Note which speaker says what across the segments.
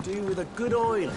Speaker 1: do with a good oiling.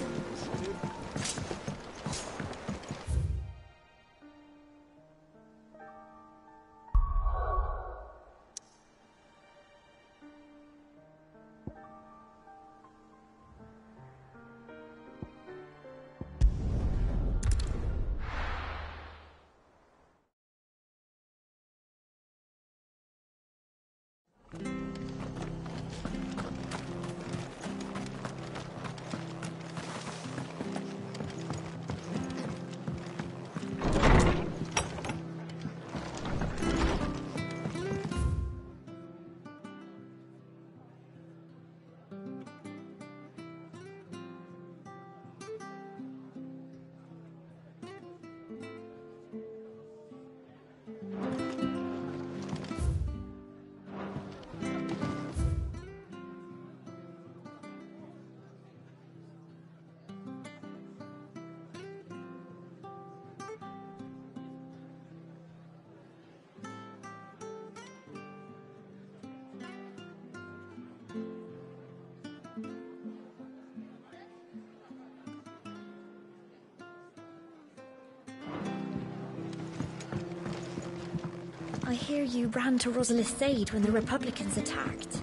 Speaker 2: I hear you ran to Rosalith's aid when the Republicans attacked.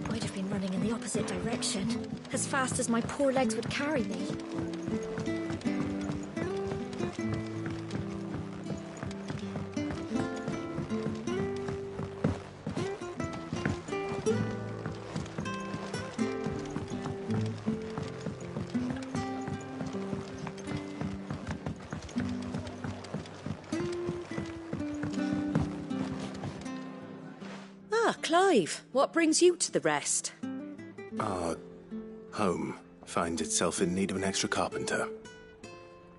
Speaker 2: I'd have been running in the opposite direction, as fast as my poor legs would carry me.
Speaker 3: Clive, what brings you to the rest?
Speaker 1: Our home finds itself in need of an extra carpenter.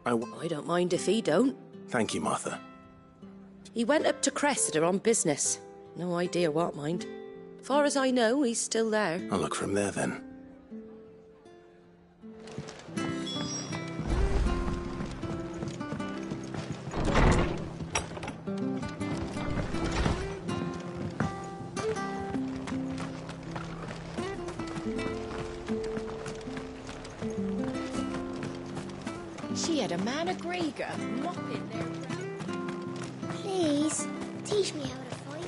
Speaker 3: I don't mind if he don't.
Speaker 1: Thank you, Martha.
Speaker 3: He went up to Cressida on business. No idea what, mind. Far as I know, he's still there.
Speaker 1: I'll look from there, then.
Speaker 4: She had a man of Grieger mopping there.
Speaker 5: Please, teach me how to fight.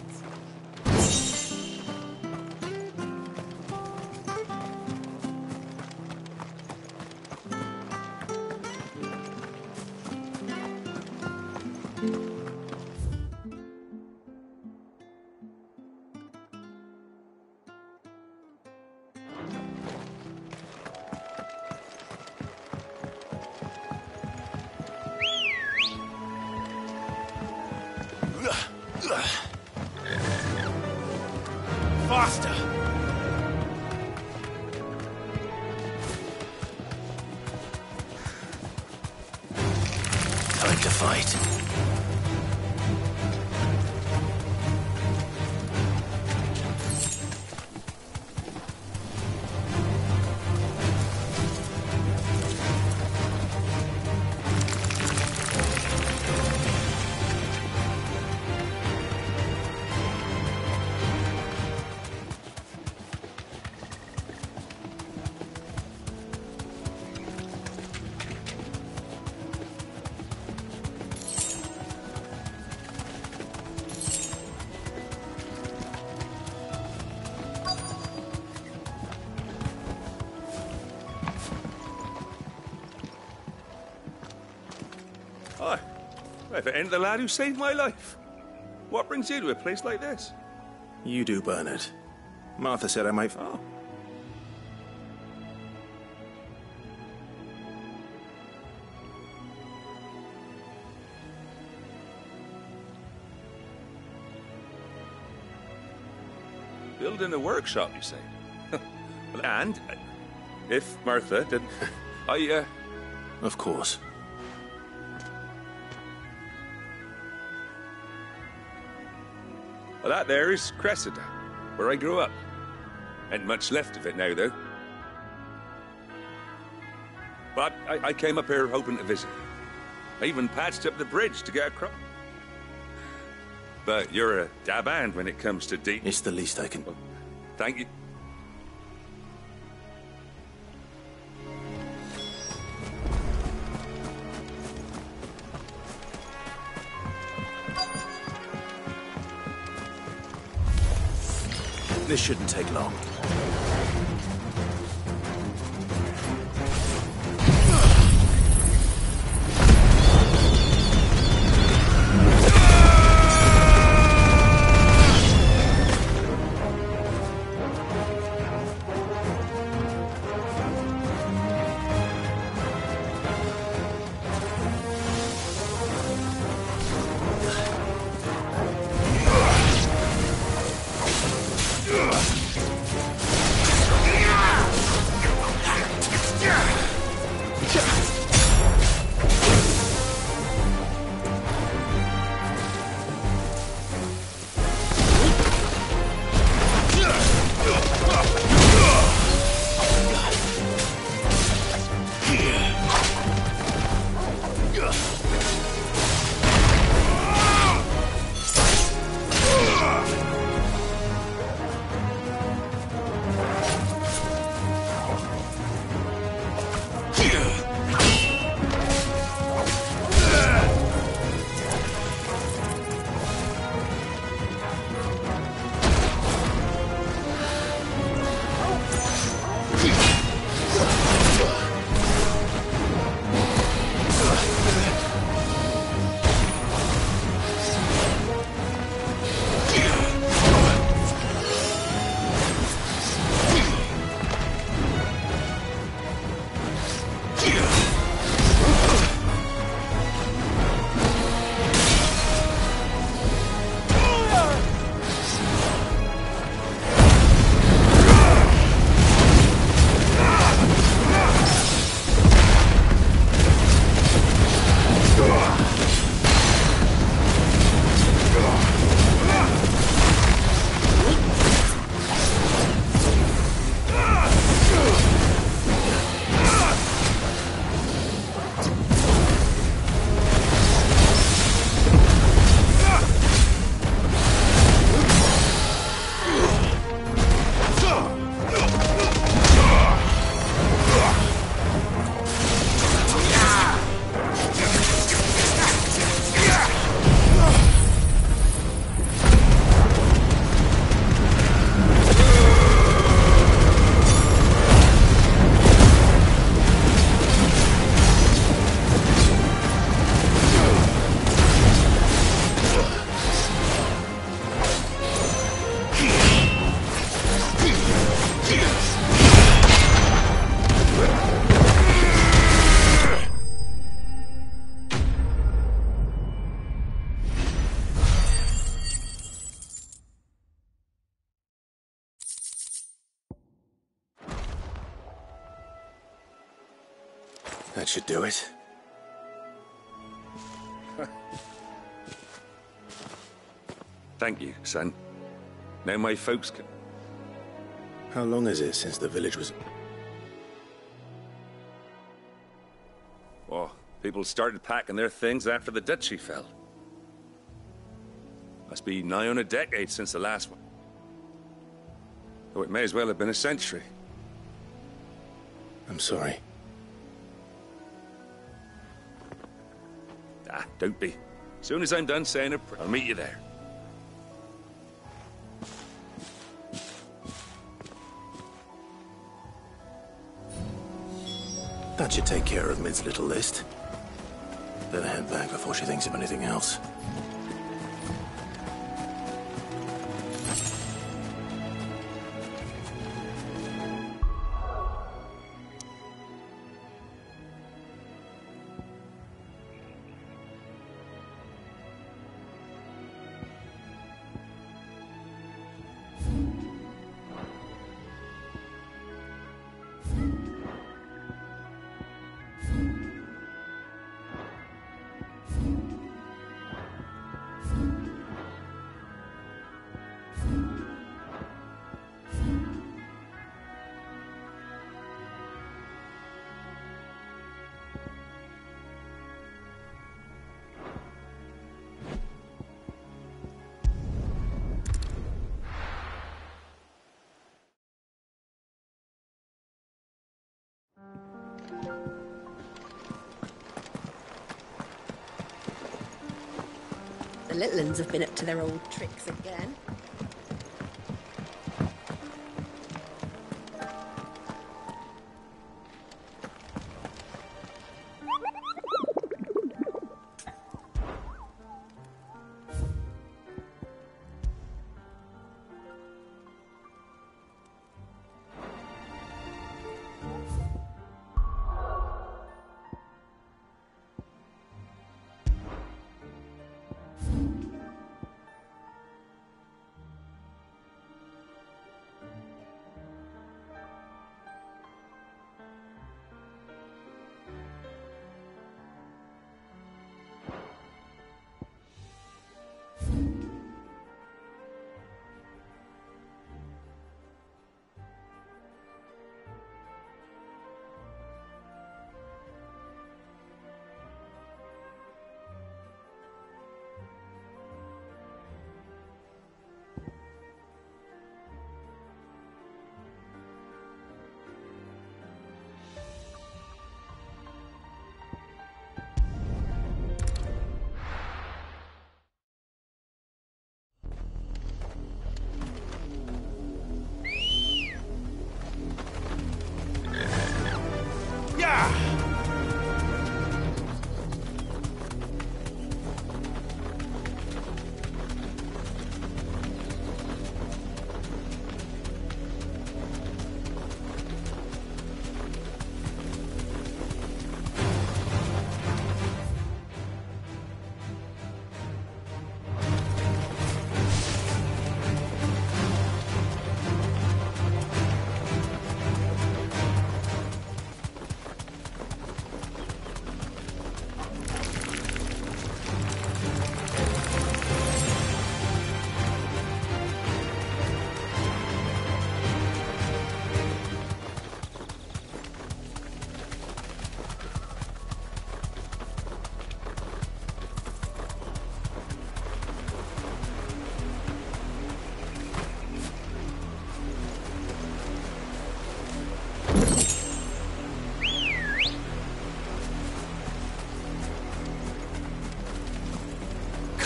Speaker 1: Faster! Time to fight.
Speaker 6: Hi. If it ain't the lad who saved my life. What brings you to a place like this?
Speaker 1: You do, Bernard. Martha said I might...
Speaker 6: Oh. Building a workshop, you say? And, if Martha didn't...
Speaker 1: Of course.
Speaker 6: Well, that there is Cressida, where I grew up. Ain't much left of it now, though. But I came up here hoping to visit. I even patched up the bridge to get across. But you're a dab hand when it comes to deep...
Speaker 1: It's the least I can...
Speaker 6: Well, thank you.
Speaker 1: This shouldn't take long. That should do it.
Speaker 6: Thank you, son. Now my folks can...
Speaker 1: How long is it since the village was...
Speaker 6: Oh, people started packing their things after the duchy fell. Must be nigh on a decade since the last one. Though it may as well have been a century.
Speaker 1: I'm sorry.
Speaker 6: Ah, don't be. As soon as I'm done saying it, I'll meet you there.
Speaker 1: That should take care of Mid's little list. Better head back before she thinks of anything else.
Speaker 3: The little uns have been up to their old tricks again.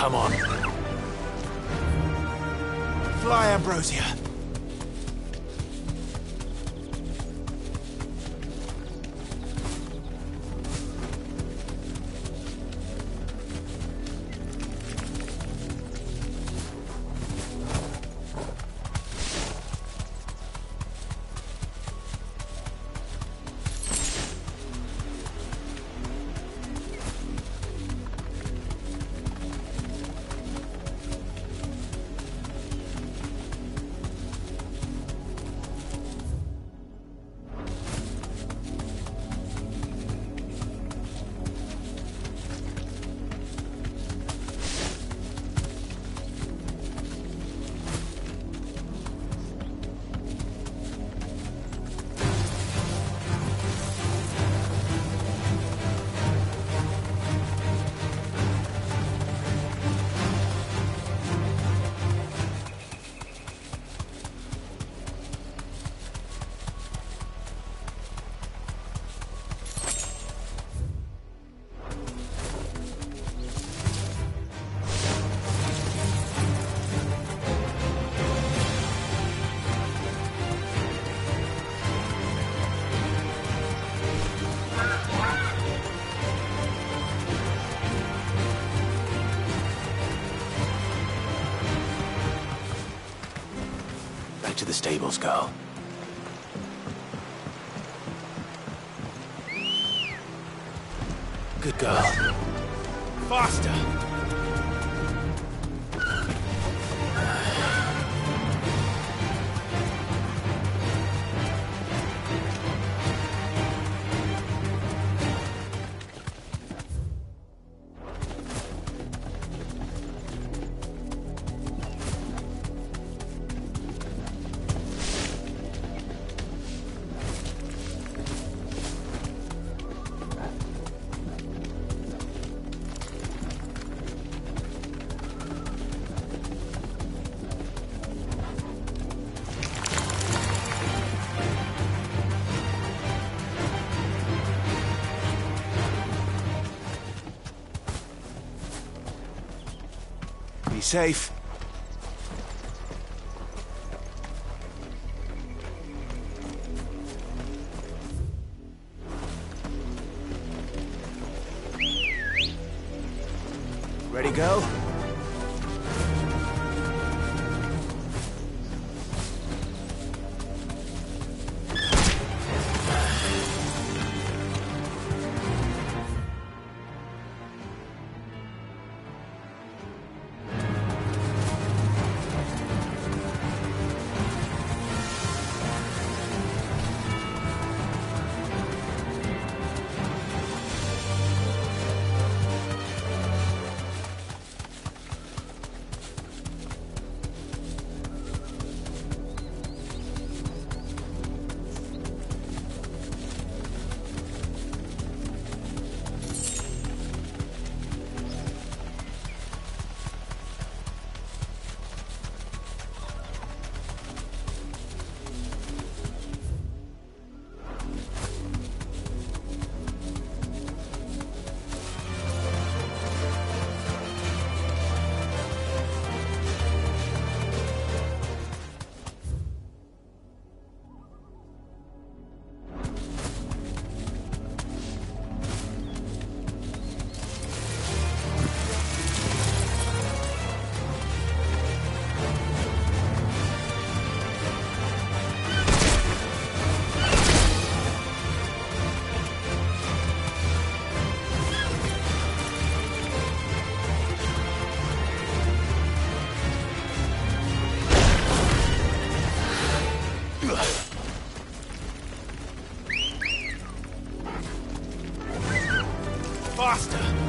Speaker 1: Come on.
Speaker 7: Fly, Ambrosia.
Speaker 1: To the stables, girl. Good girl.
Speaker 7: Faster! Be safe. Ready, go? Faster!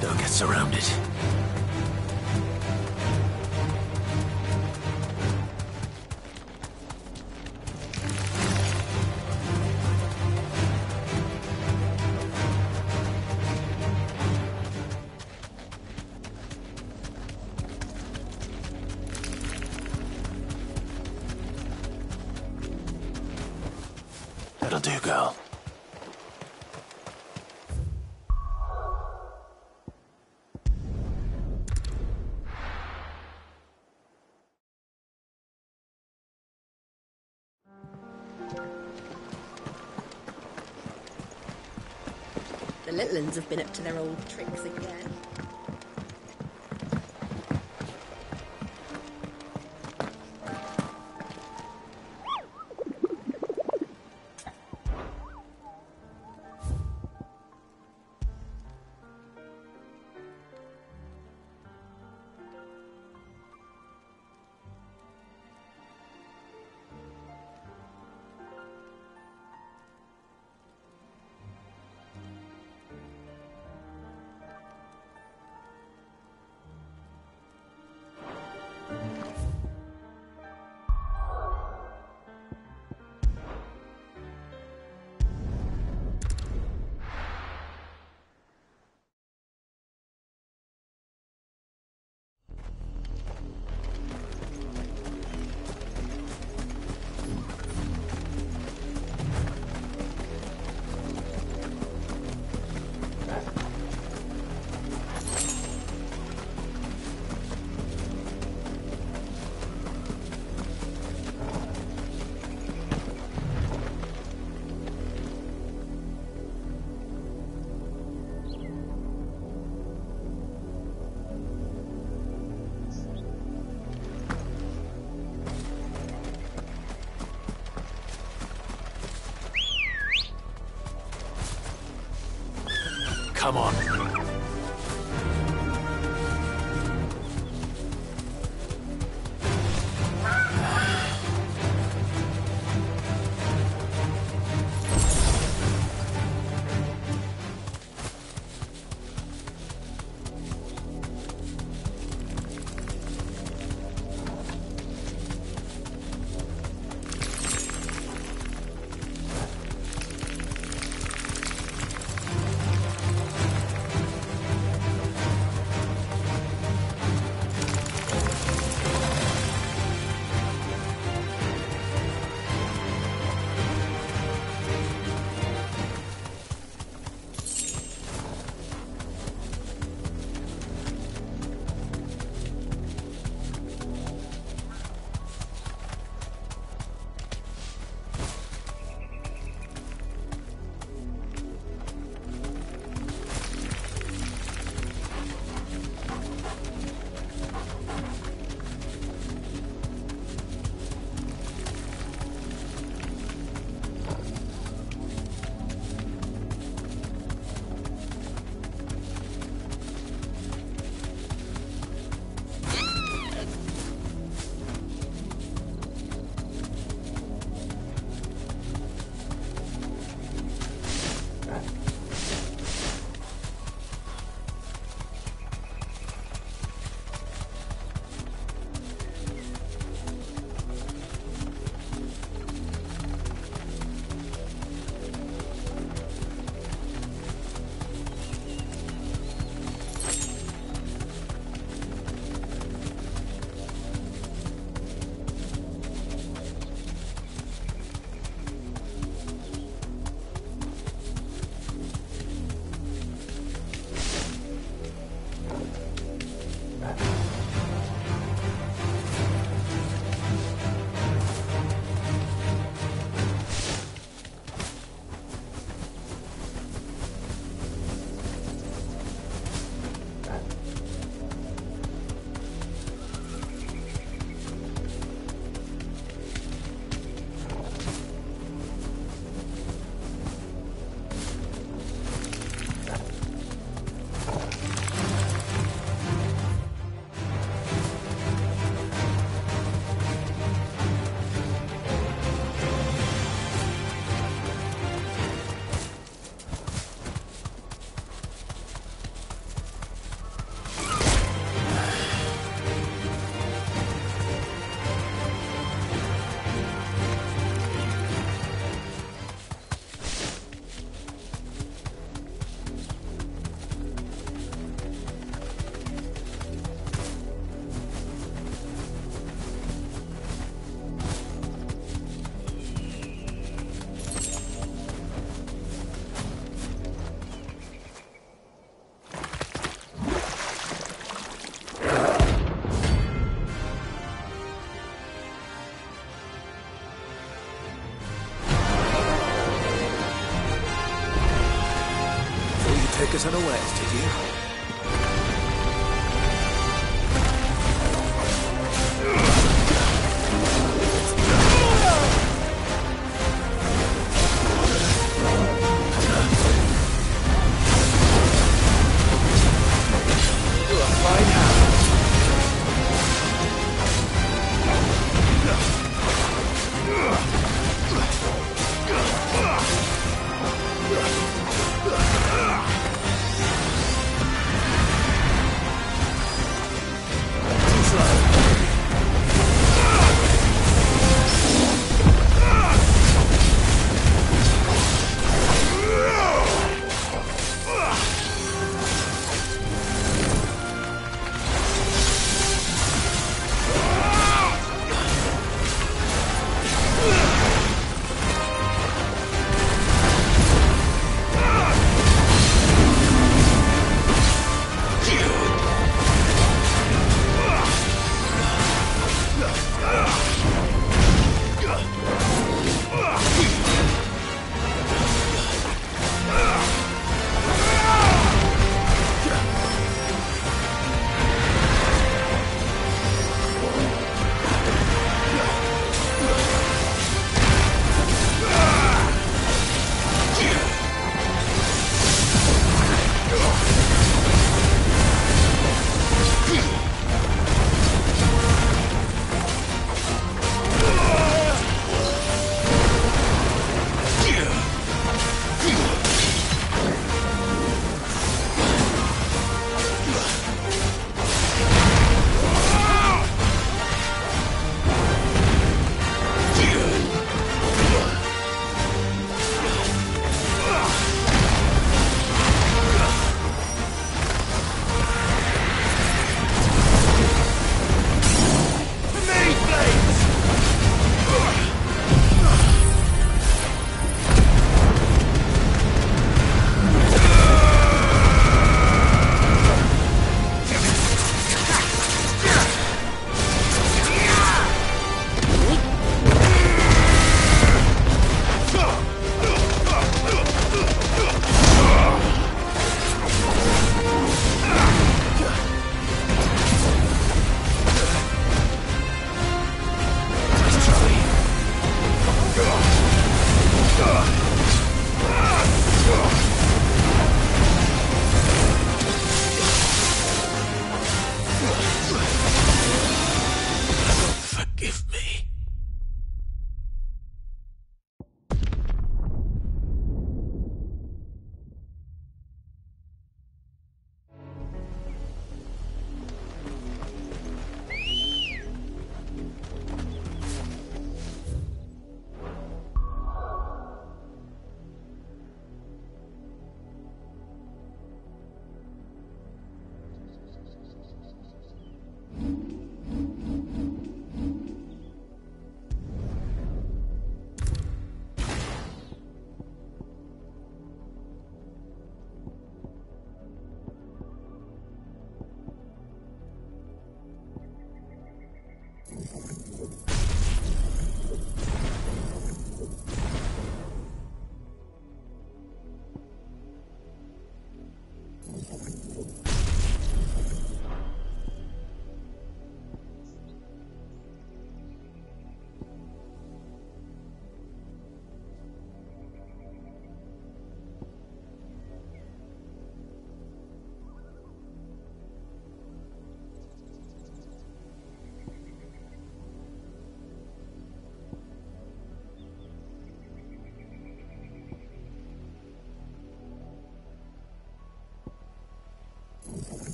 Speaker 1: Don't get surrounded. That'll do, girl.
Speaker 3: The little uns have been up to their old tricks again.
Speaker 1: Come on.
Speaker 7: take us unawares, did you?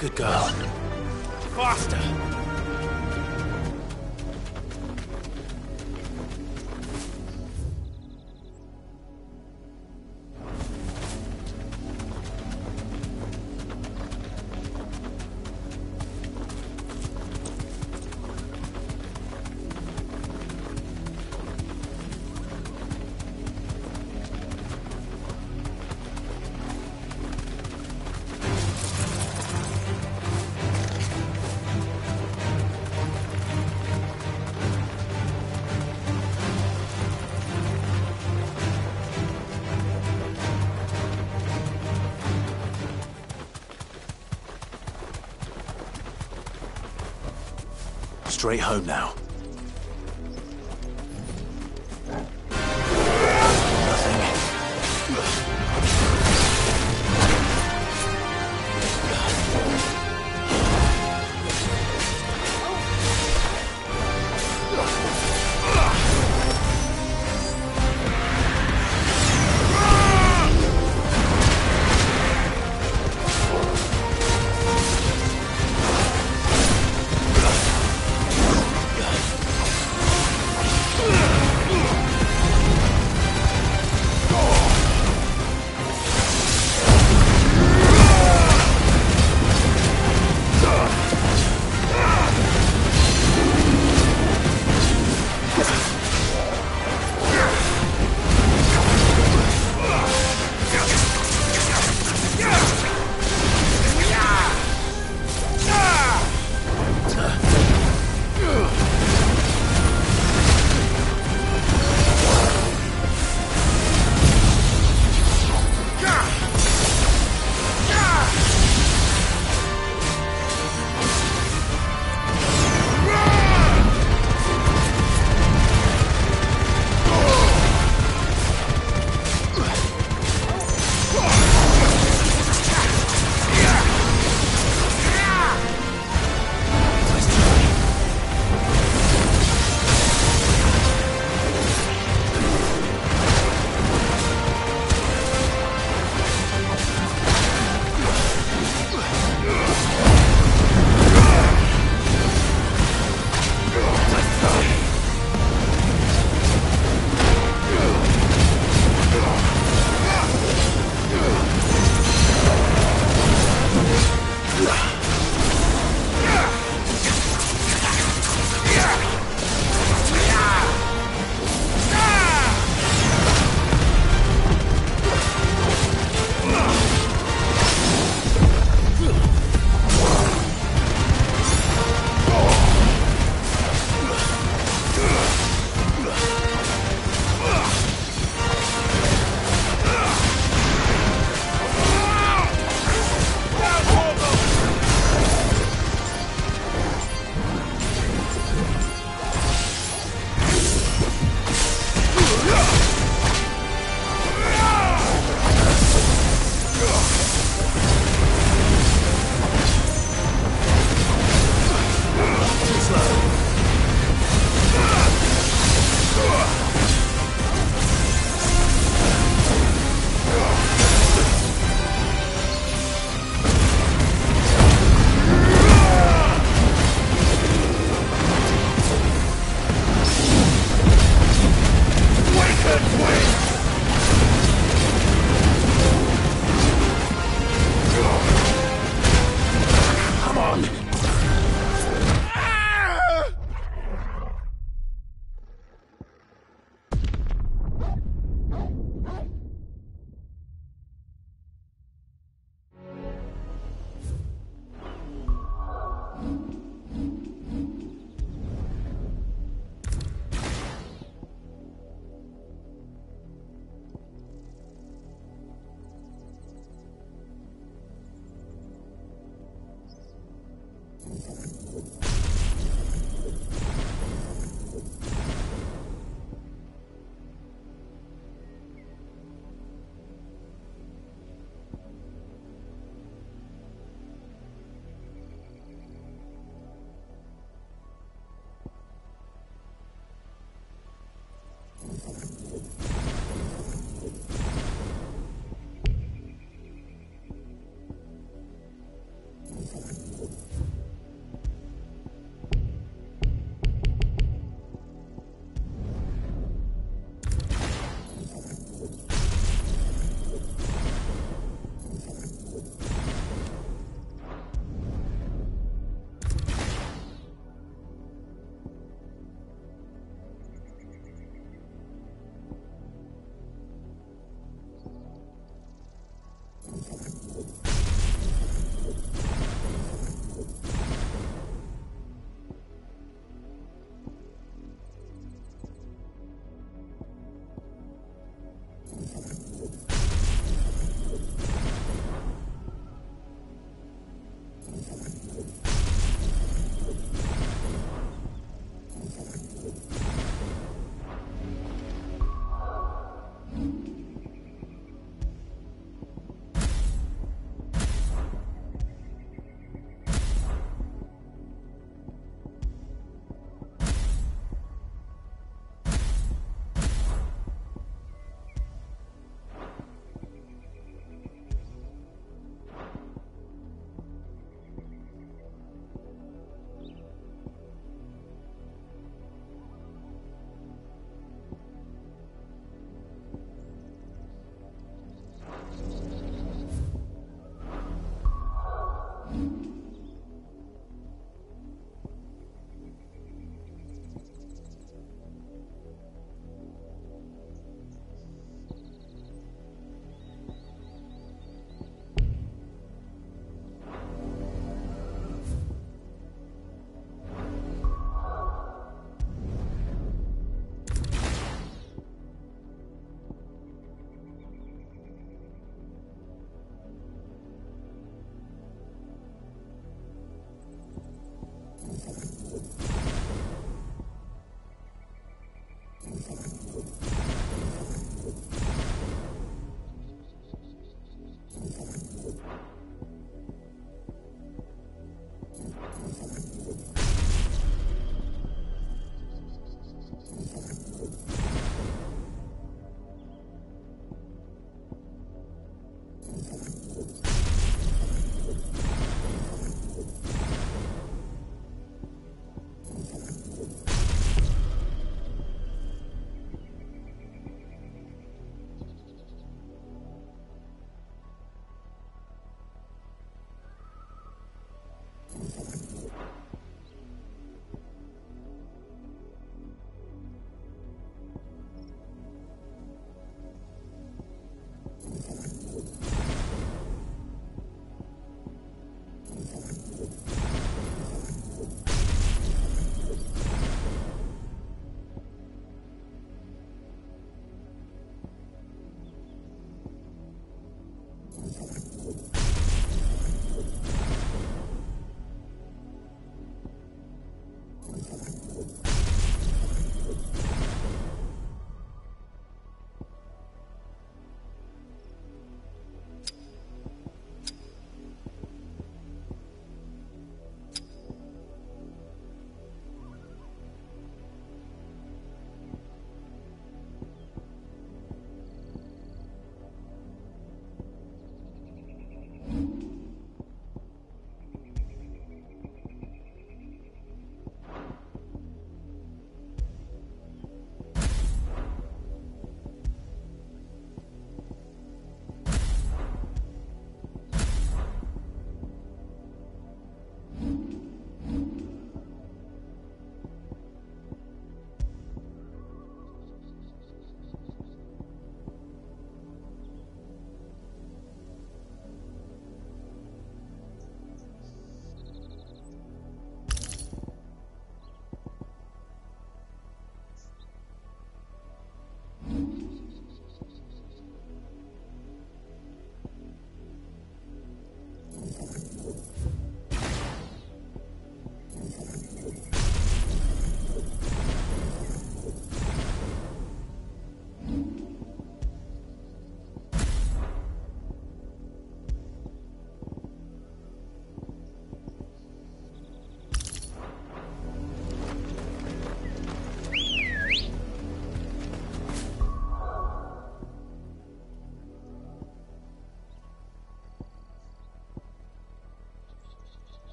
Speaker 1: Good girl.
Speaker 7: Faster!
Speaker 1: Straight home now.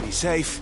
Speaker 7: Be safe.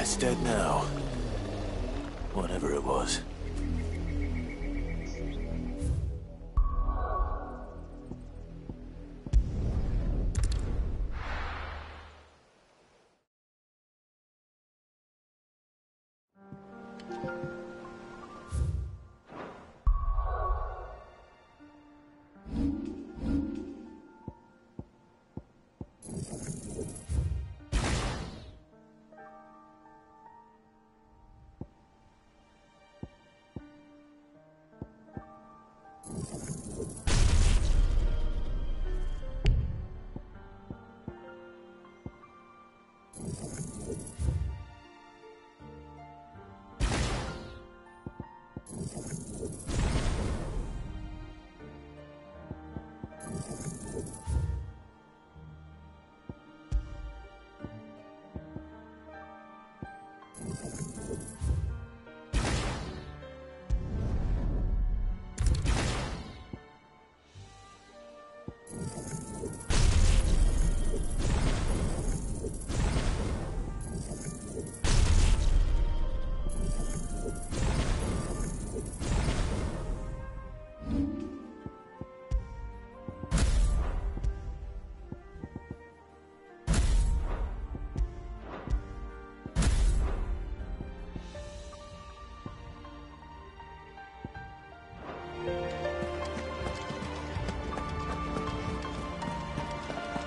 Speaker 1: It's dead now. Whatever it was.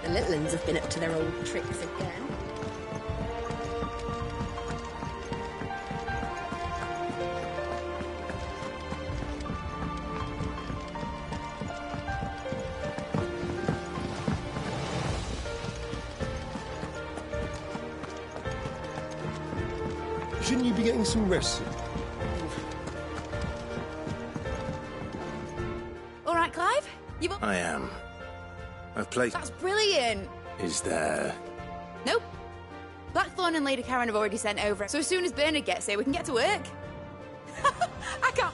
Speaker 2: The little uns have been up to their old tricks again.
Speaker 8: Shouldn't you be getting some rest?
Speaker 9: All right, Clive?
Speaker 1: I am. I've played...
Speaker 9: That's brilliant!
Speaker 1: Is there...
Speaker 9: Nope. Blackthorn and Lady Karen have already sent over, so as soon as Bernard gets here, we can get to work. I can't...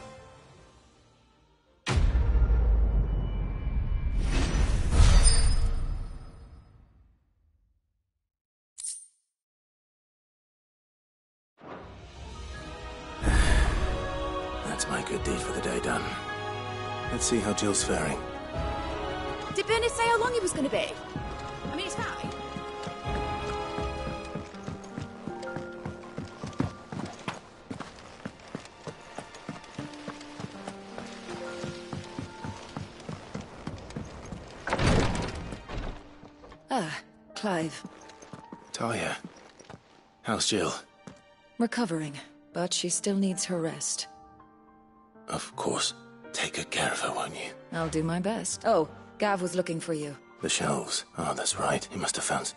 Speaker 1: That's my good deed for the day done. Let's see how Jill's faring.
Speaker 9: Did Bernard say how long he was going to be? I mean, it's fine.
Speaker 10: Ah, Clive.
Speaker 1: Talia. How's Jill?
Speaker 10: Recovering, but she still needs her rest.
Speaker 1: Of course. Take good care of her, won't you?
Speaker 10: I'll do my best. Oh, Gav was looking for you.
Speaker 1: The shelves. Oh, that's right. He must have found...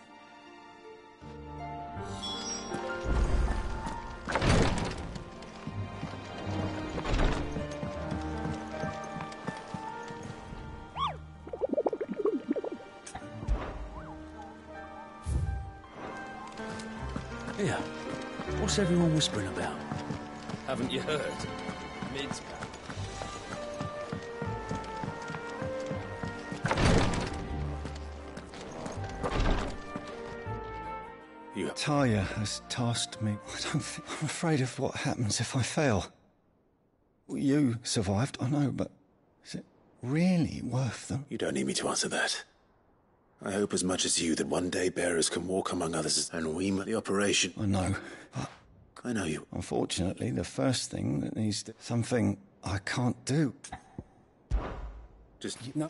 Speaker 11: Here. What's everyone whispering about? Haven't you heard? Mid's back.
Speaker 8: Talia has tasked me. I'm afraid of what happens if I fail. You survived, I know, but is it really worth them?
Speaker 1: You don't need me to answer that. I hope as much as you that one day bearers can walk among others and we the operation.
Speaker 8: I know, but...
Speaker 1: I know you.
Speaker 8: Unfortunately, the first thing that needs to... Something I can't do.
Speaker 1: Just...
Speaker 8: No.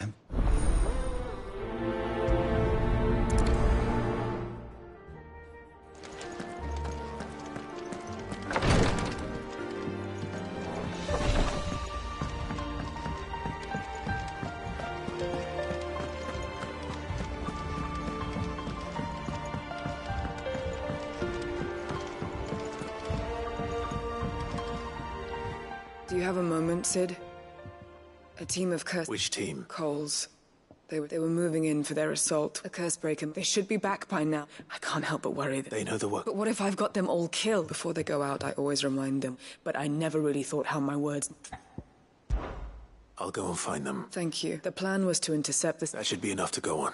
Speaker 12: Do you have a moment, Sid? A team of curse...
Speaker 1: Which team?
Speaker 12: Coles. They were moving in for their assault. A curse breaker. They should be back by now. I can't help but worry that...
Speaker 1: They know the work.
Speaker 12: But what if I've got them all killed? Before they go out, I always remind them. But I never really thought how my words...
Speaker 1: I'll go and find them.
Speaker 12: Thank you. The plan was to intercept this...
Speaker 1: That should be enough to go on.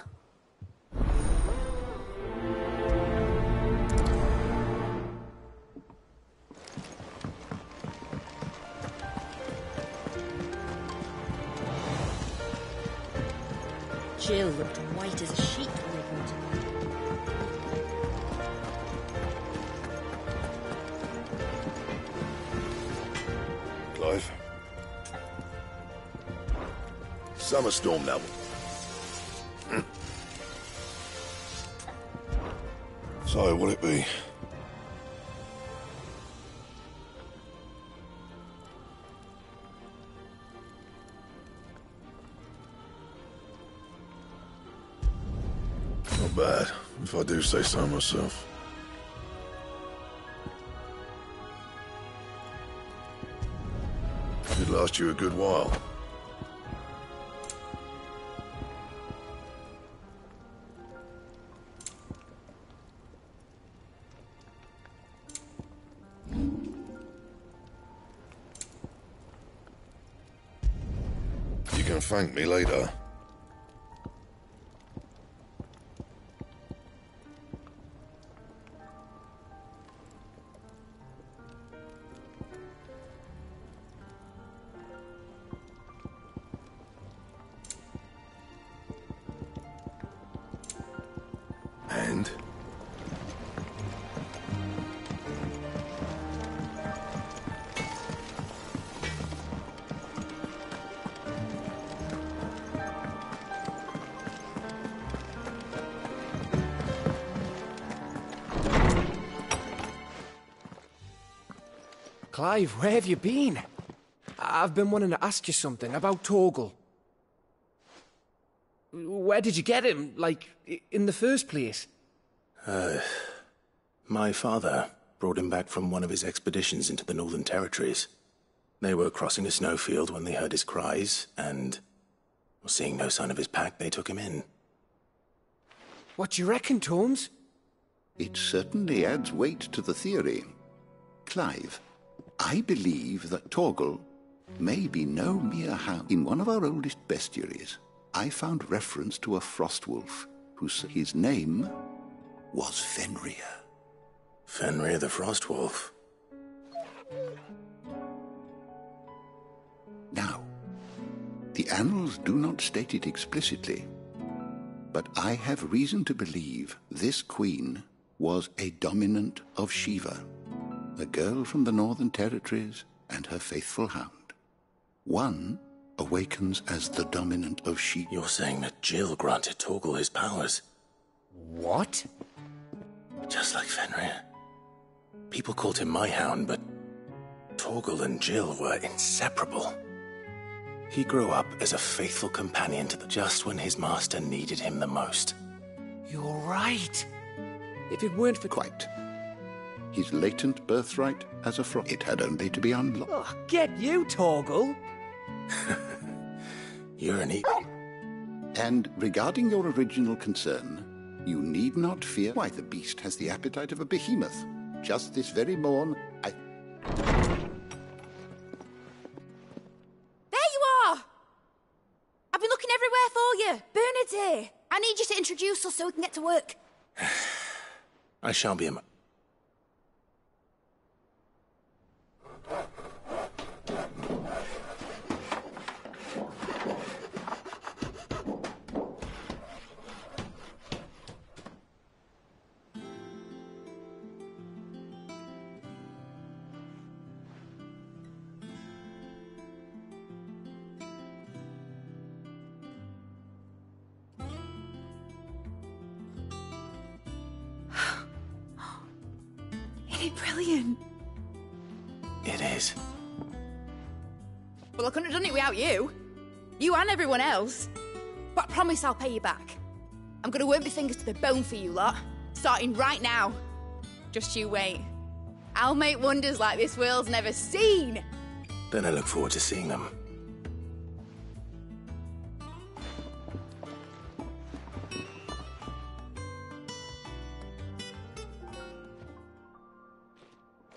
Speaker 3: Jill looked white as a sheet when they brought her.
Speaker 13: Clive. Summer Storm novel. So, what'll it be? Not bad, if I do say so myself. It'd last you a good while. You can thank me later. And?
Speaker 7: Clive, where have you been? I've been wanting to ask you something about Torgal. Where did you get him, like, in the first place?
Speaker 1: My father brought him back from one of his expeditions into the Northern Territories. They were crossing a snowfield when they heard his cries, and, seeing no sign of his pack, they took him in.
Speaker 7: What do you reckon, Tomes?
Speaker 14: It certainly adds weight to the theory. Clive, I believe that Torgal may be no mere hound. In one of our oldest bestiaries, I found reference to a frost wolf his name was Fenrir.
Speaker 1: Fenrir the Frost Wolf.
Speaker 14: Now, the annals do not state it explicitly, but I have reason to believe this queen was a dominant of Shiva, a girl from the Northern Territories and her faithful hound. One awakens as the dominant of Shiva.
Speaker 1: You're saying that Jill granted Torgal his powers?
Speaker 7: What?
Speaker 1: Just like Fenrir. People called him my hound, but Torgal and Jill were inseparable. He grew up as a faithful companion to just when his master needed him the most.
Speaker 7: You're right. If it weren't for...
Speaker 14: Quite. His latent birthright as a frog. It had only to be unlocked.
Speaker 7: Oh, get you, Torgal!
Speaker 1: You're an
Speaker 14: And regarding your original concern, you need not fear. Why, the beast has the appetite of a behemoth. Just this very morn,
Speaker 9: There you are! I've been looking everywhere for you. Bernard's here. I need you to introduce us so we can get to work.
Speaker 1: I shall be a...
Speaker 9: Brilliant.
Speaker 1: It is.
Speaker 9: Well, I couldn't have done it without you. You and everyone else. But I promise I'll pay you back. I'm gonna work my fingers to the bone for you lot. Starting right now. Just you wait. I'll make wonders like this world's never seen.
Speaker 1: Then I look forward to seeing them.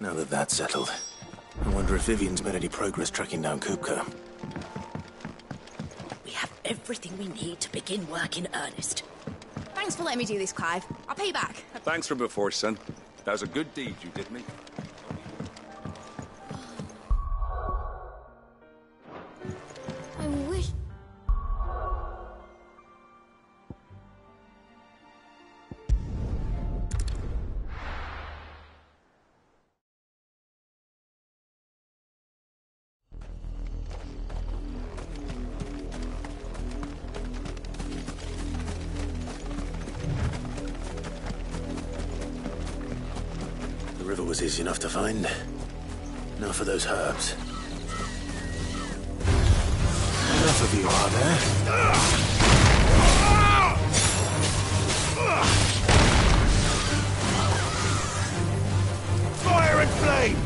Speaker 1: Now that that's settled, I wonder if Vivian's made any progress tracking down Kupka.
Speaker 3: We have everything we need to begin work in earnest.
Speaker 9: Thanks for letting me do this, Clive. I'll pay you back.
Speaker 6: Thanks from before, son. That was a good deed you did me.
Speaker 2: I wish...
Speaker 1: river was easy enough to find. Now for those herbs. Enough of you, are there? Fire and flame!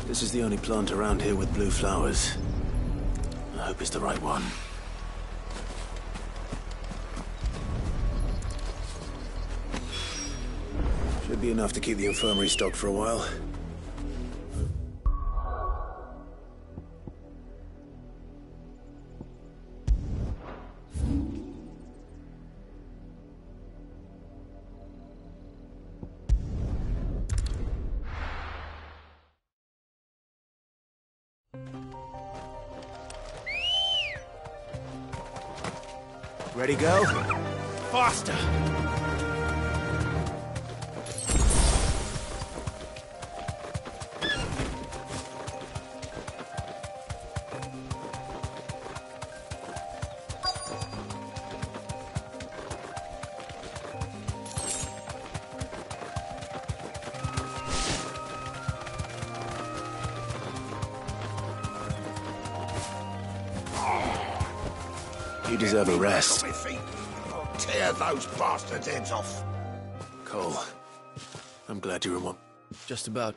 Speaker 1: This is the only plant around here with blue flowers. I hope it's the right one. Should be enough to keep the infirmary stocked for a while. Ready, go? Faster! You deserve a rest.
Speaker 15: I'll tear those bastards' heads off.
Speaker 1: Cole, I'm glad you were one.
Speaker 16: Just about.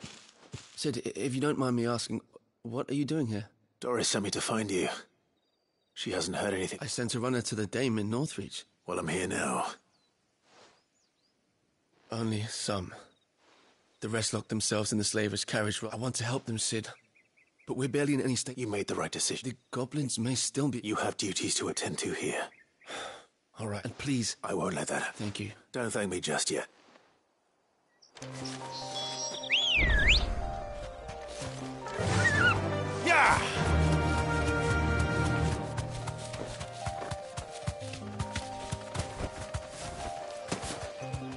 Speaker 16: Sid, if you don't mind me asking, what are you doing here?
Speaker 1: Doris sent me to find you. She hasn't heard anything.
Speaker 16: I sent a runner to the Dame in Northreach.
Speaker 1: Well, I'm here now.
Speaker 16: Only some. The rest locked themselves in the slaver's carriage. I want to help them, Sid. But we're barely in any state.
Speaker 1: You made the right decision.
Speaker 16: The goblins may still be...
Speaker 1: You have duties to attend to here.
Speaker 16: All right, and please...
Speaker 1: I won't let that happen.
Speaker 16: Thank you.
Speaker 1: Don't thank me just yet.
Speaker 15: Yeah!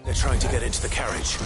Speaker 1: They're trying to get into the carriage.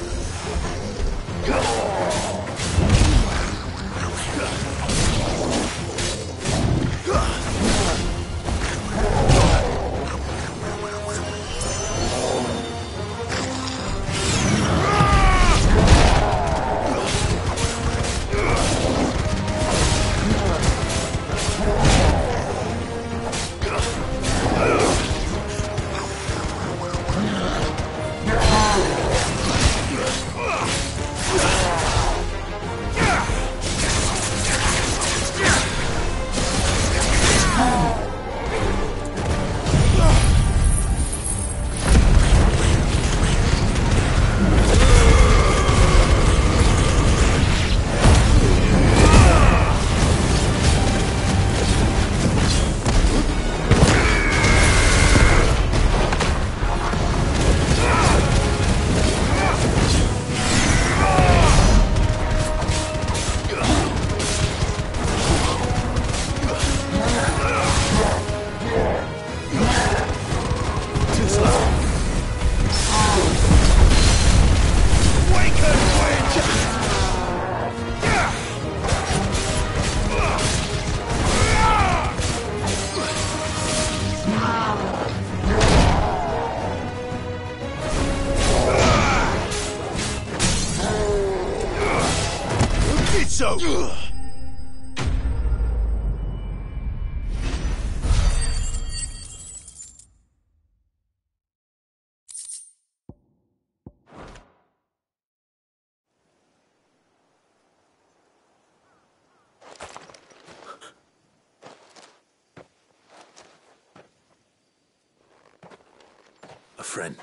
Speaker 1: A friend.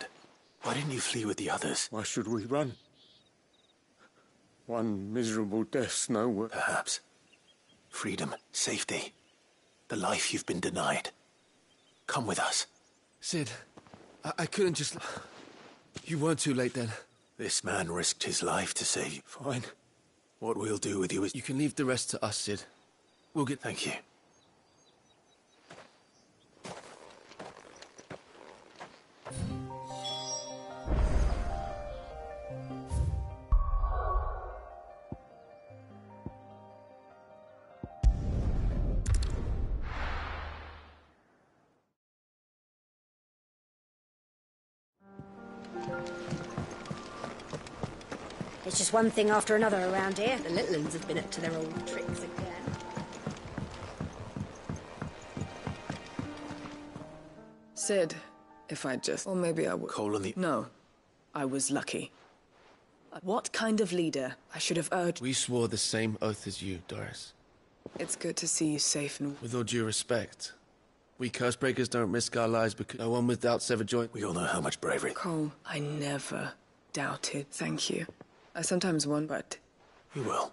Speaker 1: Why didn't you flee with the others?
Speaker 17: Why should we run? One miserable death's no worse.
Speaker 1: Perhaps. Freedom, safety, the life you've been denied. Come with us.
Speaker 16: Sid, I couldn't just... You weren't too late then.
Speaker 1: This man risked his life to save you.
Speaker 16: Fine.
Speaker 1: What we'll do with you is...
Speaker 16: You can leave the rest to us, Sid. We'll get...
Speaker 1: Thank you.
Speaker 18: It's just one thing after another around here. The little ones have been up to their old tricks again.
Speaker 12: Sid, if I just... Or maybe I would...
Speaker 1: Cole and the...
Speaker 12: No. I was lucky. What kind of leader? I should have urged...
Speaker 16: We swore the same oath as you, Doris.
Speaker 12: It's good to see you safe and...
Speaker 16: With all due respect, we Cursebreakers don't risk our lives because no one with doubts ever joined...
Speaker 1: We all know how much bravery...
Speaker 12: Cole, I never doubted. Thank you. I sometimes wonder, but...
Speaker 1: You will.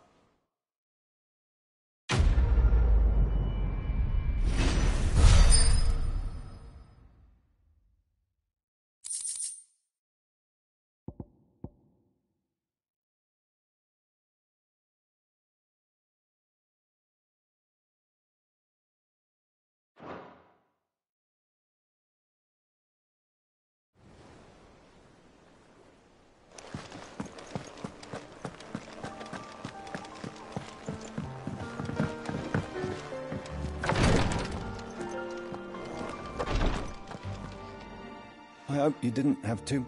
Speaker 8: I hope you didn't have to.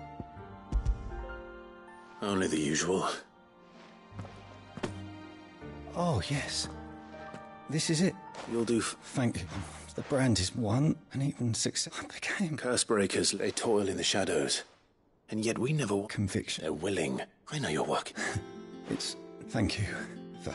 Speaker 1: Only the usual.
Speaker 8: Oh, yes. This is it.
Speaker 1: You'll do...
Speaker 8: Thank you. The brand is won, and even success I became.
Speaker 1: Cursebreakers, they toil in the shadows. And yet we never...
Speaker 8: Conviction.
Speaker 1: They're willing. I know your work.
Speaker 8: It's... Thank you for...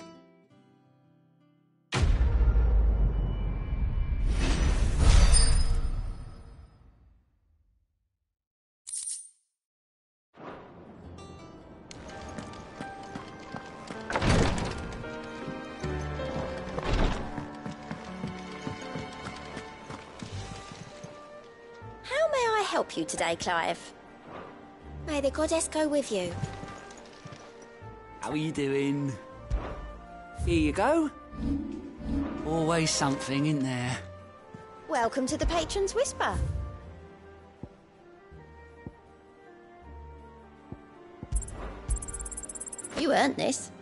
Speaker 5: Help you today, Clive. May the goddess go with you.
Speaker 19: How are you doing? Here you go. Always something, isn't there?
Speaker 5: Welcome to the Patron's Whisper. You earned this.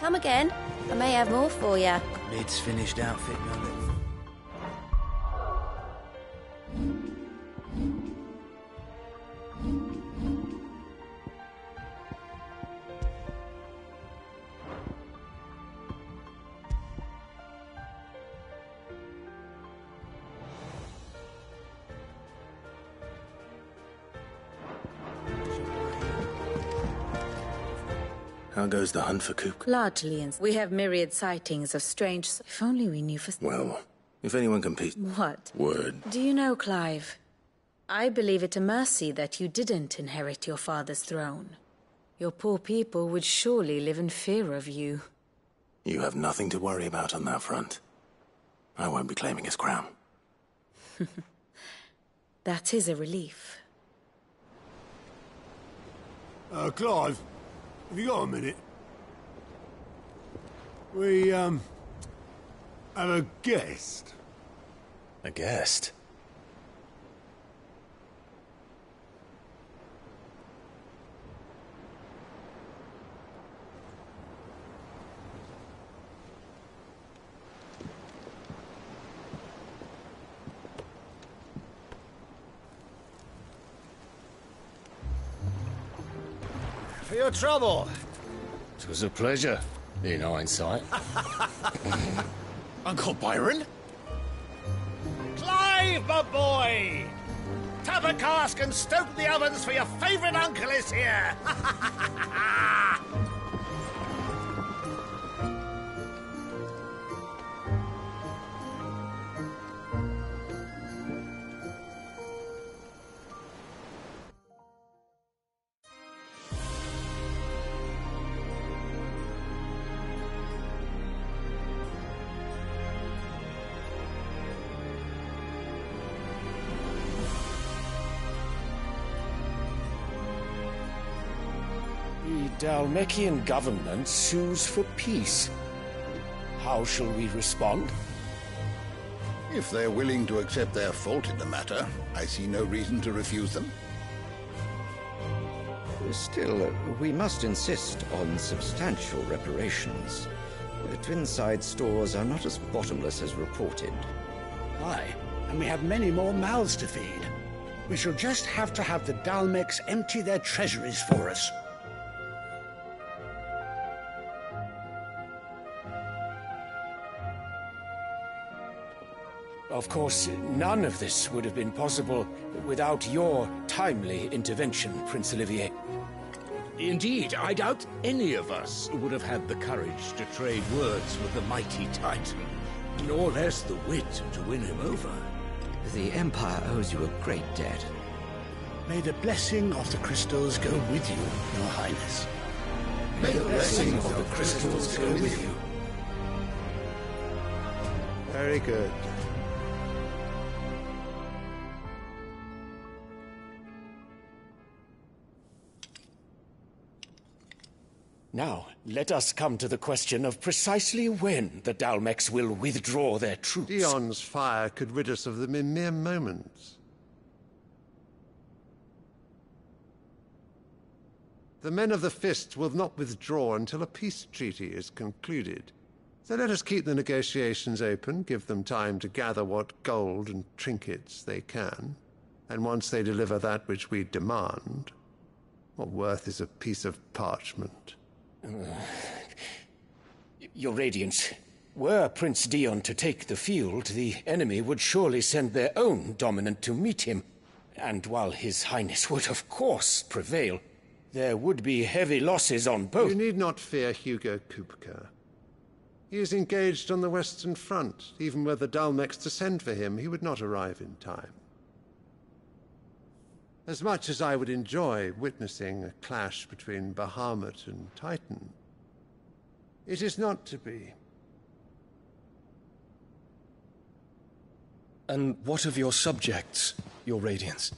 Speaker 5: Come again. I may have more for you.
Speaker 19: Mid's finished outfit, no little.
Speaker 1: How goes the hunt for Coop?
Speaker 20: Largely, we have myriad sightings of strange... If only we knew for...
Speaker 1: Well, if anyone competes...
Speaker 20: What?
Speaker 1: Word.
Speaker 20: Do you know, Clive? I believe it a mercy that you didn't inherit your father's throne. Your poor people would surely live in fear of you.
Speaker 1: You have nothing to worry about on that front. I won't be claiming his crown.
Speaker 20: That is a relief.
Speaker 15: Clive, have you got a minute? We, have a guest.
Speaker 1: A guest?
Speaker 15: For your trouble.
Speaker 11: It was a pleasure, in hindsight.
Speaker 15: Uncle Byron? Clive, my boy! Tap a cask and stoke the ovens for your favourite uncle is here! Dalmekian government sues for peace. How shall we respond?
Speaker 14: If they're willing to accept their fault in the matter, I see no reason to refuse them.
Speaker 21: Still, we must insist on substantial reparations. The Twinside stores are not as bottomless as reported.
Speaker 15: Aye, and we have many more mouths to feed. We shall just have to have the Dalmecs empty their treasuries for us. Of course, none of this would have been possible without your timely intervention, Prince Olivier.
Speaker 22: Indeed, I doubt any of us would have had the courage to trade words with the mighty Titan, nor less the wit to win him over.
Speaker 21: The Empire owes you a great debt.
Speaker 22: May the blessing of the crystals go with you, Your Highness.
Speaker 14: May the blessing of the crystals go with you.
Speaker 23: Very good.
Speaker 15: Now, let us come to the question of precisely when the Dalmecs will withdraw their troops.
Speaker 23: Dion's fire could rid us of them in mere moments. The men of the Fist will not withdraw until a peace treaty is concluded. So let us keep the negotiations open, give them time to gather what gold and trinkets they can. And once they deliver that which we demand, what worth is a piece of parchment?
Speaker 15: Your Radiance, were Prince Dion to take the field, the enemy would surely send their own dominant to meet him. And while His Highness would of course prevail, there would be heavy losses on both.
Speaker 23: You need not fear Hugo Kupka. He is engaged on the Western Front. Even were the Dalmecs to send for him, he would not arrive in time. As much as I would enjoy witnessing a clash between Bahamut and Titan, it is not to be.
Speaker 16: And what of your subjects, Your Radiance?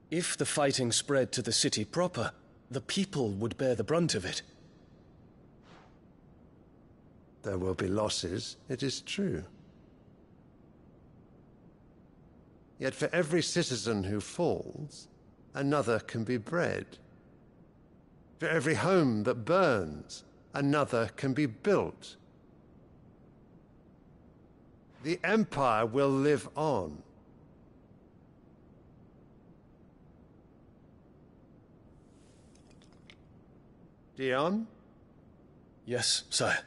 Speaker 16: If the fighting spread to the city proper, the people would bear the brunt of it.
Speaker 23: There will be losses, it is true. Yet for every citizen who falls, another can be bred. For every home that burns, another can be built. The Empire will live on. Dion?
Speaker 16: Yes, sire.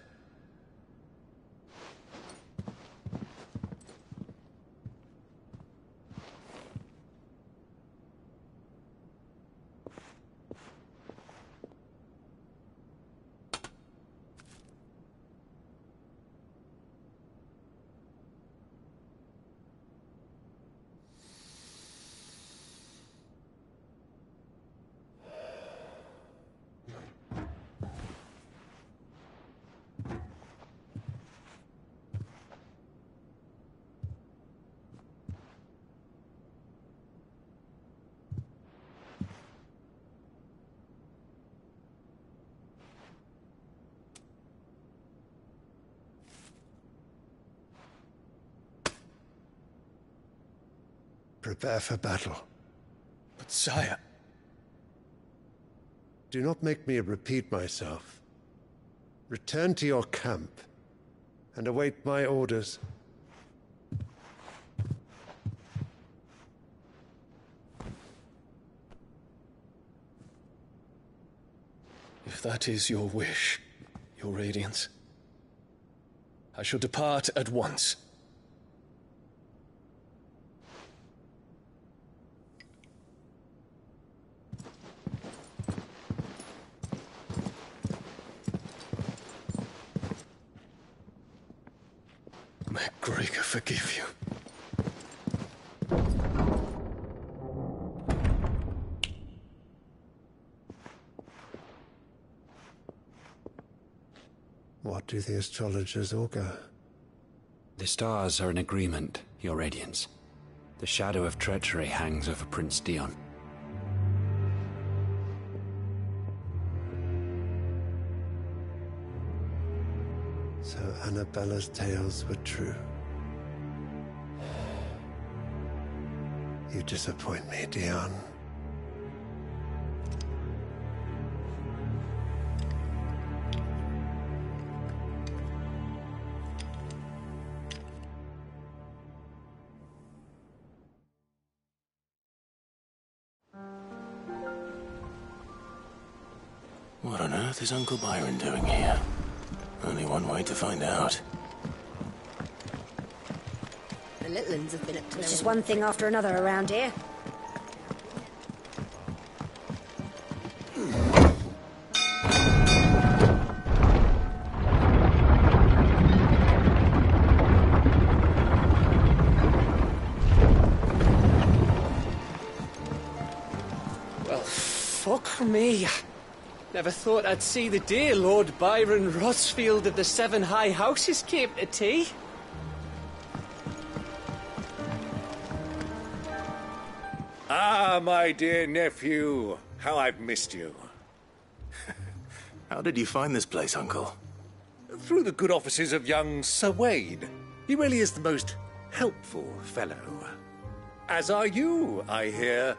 Speaker 23: Prepare for battle.
Speaker 16: But sire...
Speaker 23: Do not make me repeat myself. Return to your camp and await my orders.
Speaker 16: If that is your wish, Your Radiance, I shall depart at once. May Gregor forgive you.
Speaker 23: What do the astrologers augur?
Speaker 24: The stars are in agreement, Your Radiance. The shadow of treachery hangs over Prince Dion.
Speaker 23: Annabella's tales were true. You disappoint me, Dion.
Speaker 1: What on earth is Uncle Byron doing here? Only one way to find out.
Speaker 18: The little ones have been up to It's just one thing after another around here.
Speaker 4: Well, fuck me. Never thought I'd see the day Lord Byron Rosfield of the Seven High Houses came to tea.
Speaker 22: Ah, my dear nephew. How I've missed you.
Speaker 1: How did you find this place, Uncle?
Speaker 22: Through the good offices of young Sir Wade. He really is the most helpful fellow. As are you, I hear.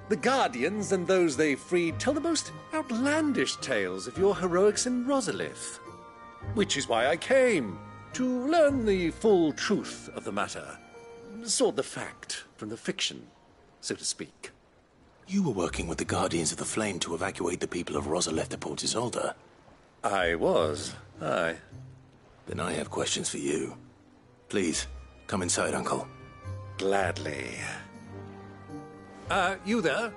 Speaker 22: The Guardians and those they freed tell the most outlandish tales of your heroics in Rosalith. Which is why I came, to learn the full truth of the matter. Sort the fact from the fiction, so to speak.
Speaker 1: You were working with the Guardians of the Flame to evacuate the people of Rosalith to Port Isolde.
Speaker 22: I was, aye.
Speaker 1: Then I have questions for you. Please, come inside, Uncle.
Speaker 22: Gladly. You there?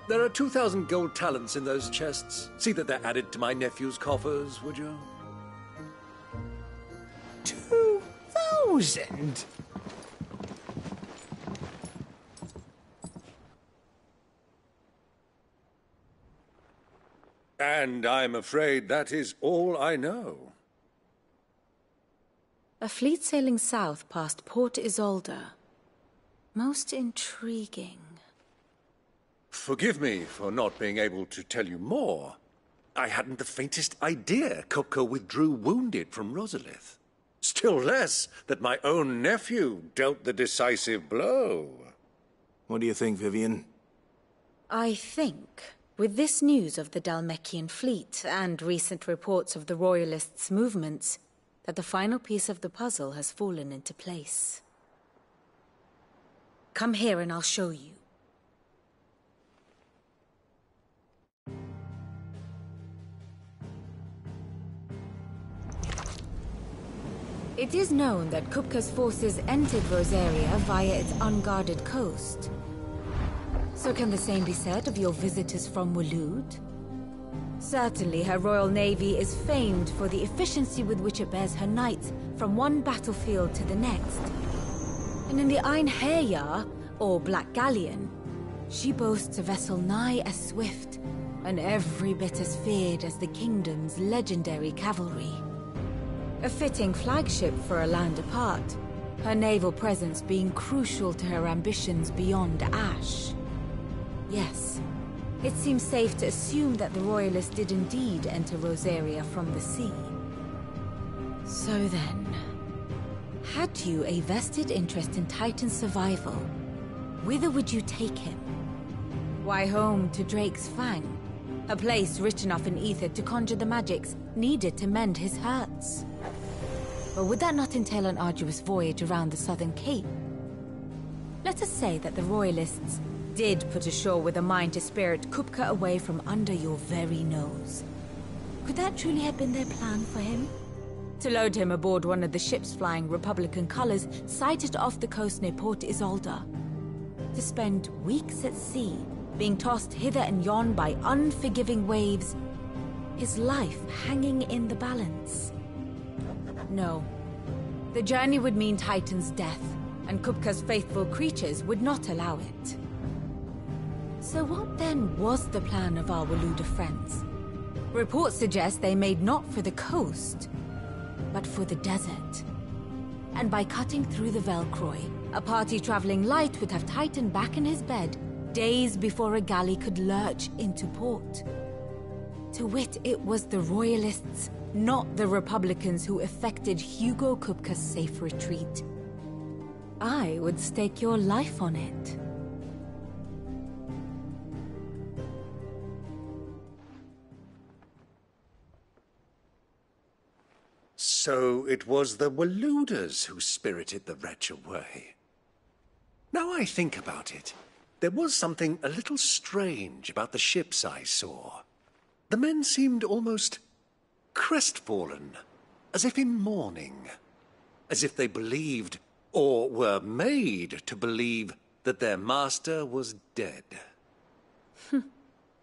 Speaker 22: There are 2,000 gold talents in those chests. See that they're added to my nephew's coffers, would you?
Speaker 4: 2,000?
Speaker 22: And I'm afraid that is all I know.
Speaker 20: A fleet sailing south past Port Isolde. Most intriguing.
Speaker 22: Forgive me for not being able to tell you more. I hadn't the faintest idea Kupka withdrew wounded from Rosalith. Still less that my own nephew dealt the decisive blow.
Speaker 1: What do you think, Vivian?
Speaker 20: I think, with this news of the Dalmekian fleet and recent reports of the Royalists' movements, that the final piece of the puzzle has fallen into place. Come here and I'll show you. It is known that Kupka's forces entered Rosaria via its unguarded coast. So can the same be said of your visitors from Waloed? Certainly, her Royal Navy is famed for the efficiency with which it bears her knights from one battlefield to the next. And in the Einherjar, or Black Galleon, she boasts a vessel nigh as swift and every bit as feared as the kingdom's legendary cavalry. A fitting flagship for a land apart, her naval presence being crucial to her ambitions beyond Ash. Yes. It seems safe to assume that the Royalists did indeed enter Rosaria from the sea. So then, had you a vested interest in Titan's survival, whither would you take him? Why, home to Drake's Fang, a place rich enough in ether to conjure the magics needed to mend his hurts. But would that not entail an arduous voyage around the southern cape? Let us say that the Royalists did put ashore with a mind to spirit Kupka away from under your very nose. Could that truly have been their plan for him? To load him aboard one of the ships flying Republican colors sighted off the coast near Port Isolde. To spend weeks at sea, being tossed hither and yon by unforgiving waves, his life hanging in the balance. No. The journey would mean Titan's death, and Kupka's faithful creatures would not allow it. So what then was the plan of our Waluda friends? Reports suggest they made not for the coast, but for the desert. And by cutting through the Velcroy, a party traveling light would have Titan back in his bed days before a galley could lurch into port. To wit, it was the Royalists, not the Republicans, who effected Hugo Kupka's safe retreat. I would stake your life on it.
Speaker 22: So it was the Waluders who spirited the wretch away. Now I think about it, there was something a little strange about the ships I saw. The men seemed almost crestfallen, as if in mourning, as if they believed, or were made to believe, that their master was dead.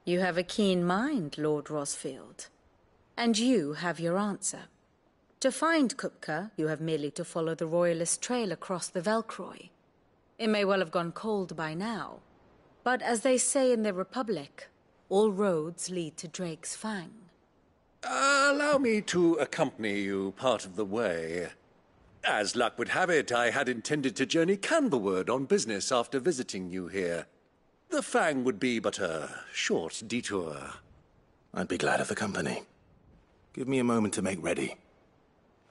Speaker 20: You have a keen mind, Lord Rosfield. And you have your answer. To find Kupka, you have merely to follow the Royalist trail across the Velcroy. It may well have gone cold by now, but as they say in the Republic, all roads lead to Drake's Fang.
Speaker 22: Allow me to accompany you part of the way. As luck would have it, I had intended to journey Candlewood on business after visiting you here. The Fang would be but a short detour.
Speaker 1: I'd be glad of the company. Give me a moment to make ready.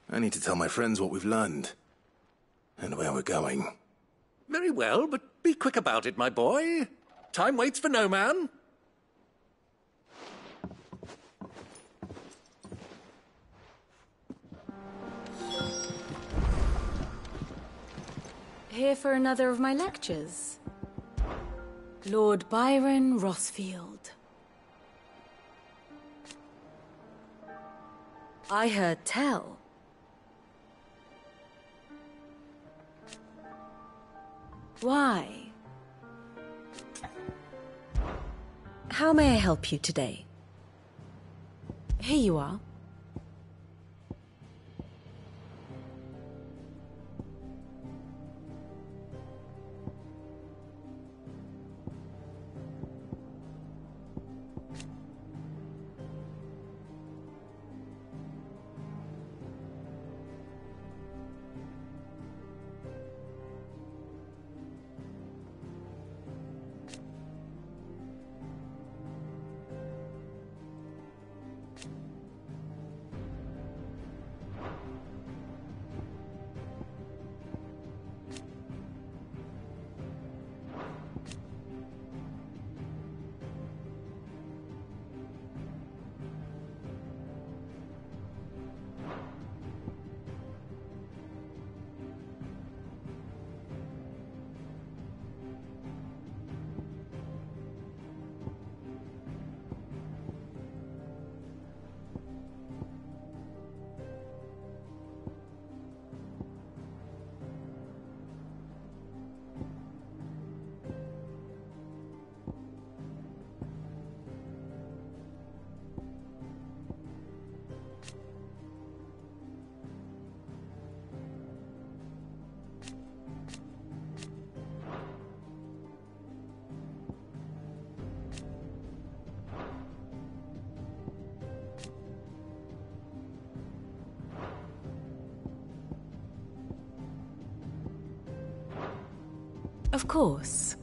Speaker 1: I need to tell my friends what we've learned, and where we're going.
Speaker 22: Very well, but be quick about it, my boy. Time waits for no man.
Speaker 20: Here for another of my lectures? Lord Byron Rosfield. I heard tell. Why? How may I help you today? Here you are. Of course.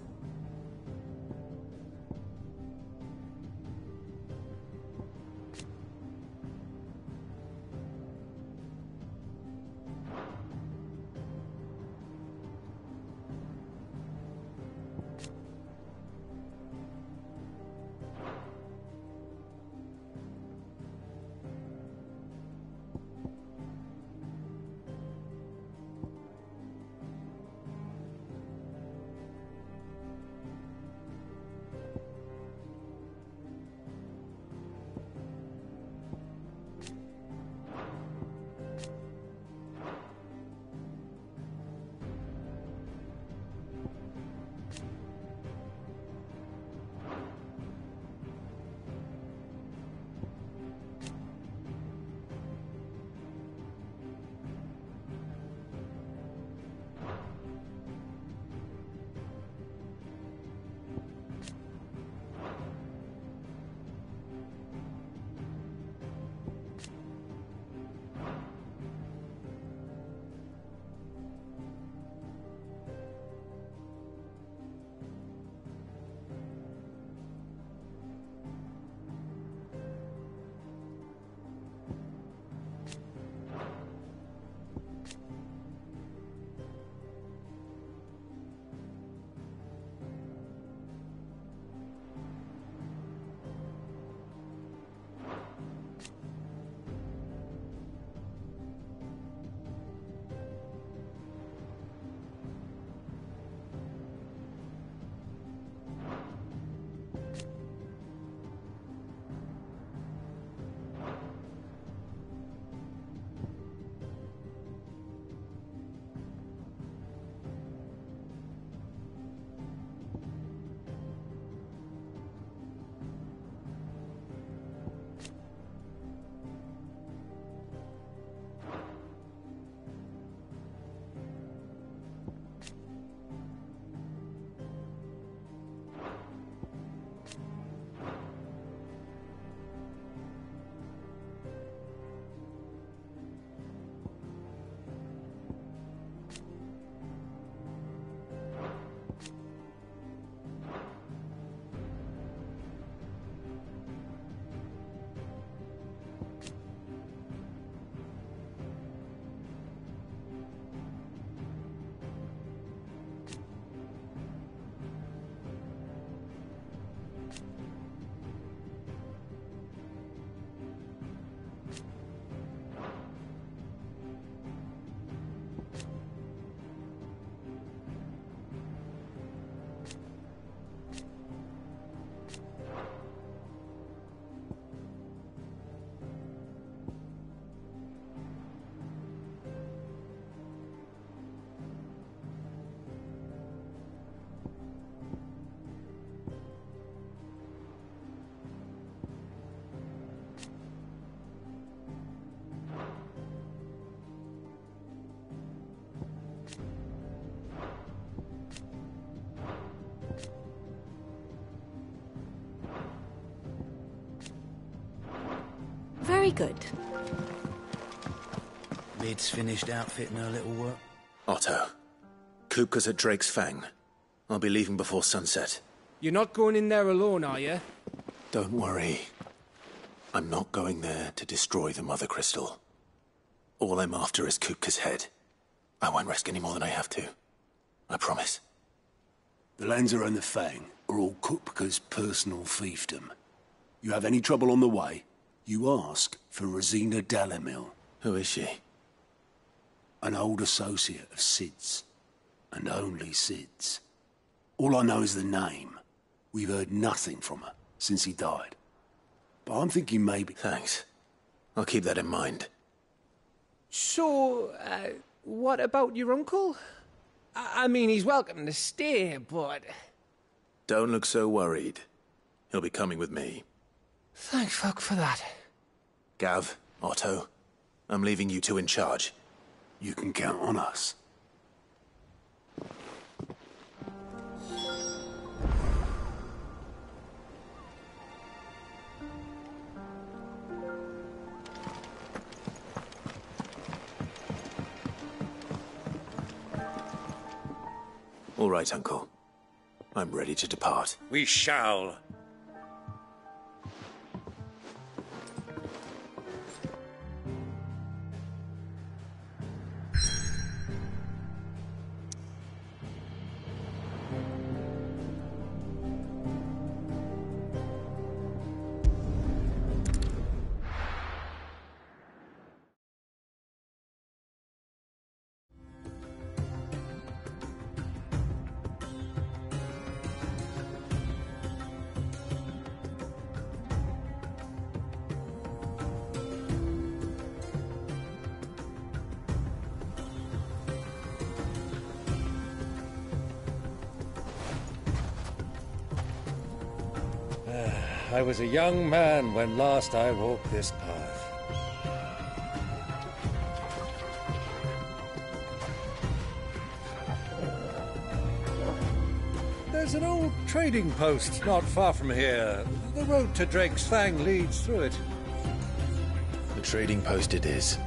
Speaker 20: Very good.
Speaker 19: Lid's finished outfitting her little work.
Speaker 1: Otto, Kupka's at Drake's Fang. I'll be leaving before sunset.
Speaker 4: You're not going in there alone, are you?
Speaker 1: Don't worry. I'm not going there to destroy the Mother Crystal. All I'm after is Kupka's head. I won't risk any more than I have to. I promise.
Speaker 3: The Lanza and the Fang are all Kupka's personal fiefdom. You have any trouble on the way, you ask for Rosina Dalamil.
Speaker 1: Who is she?
Speaker 3: An old associate of Sid's. And only Sid's. All I know is the name. We've heard nothing from her since he died. But I'm thinking maybe...
Speaker 1: Thanks. I'll keep that in mind.
Speaker 4: So, what about your uncle? I mean, he's welcome to stay, but...
Speaker 1: Don't look so worried. He'll be coming with me.
Speaker 4: Thank fuck for that.
Speaker 1: Gav, Otto, I'm leaving you two in charge.
Speaker 3: You can count on us.
Speaker 1: All right, Uncle. I'm ready to depart.
Speaker 22: We shall. I was a young man when last I walked this path. There's an old trading post not far from here. The road to Drake's Fang leads through it.
Speaker 1: The trading post it is.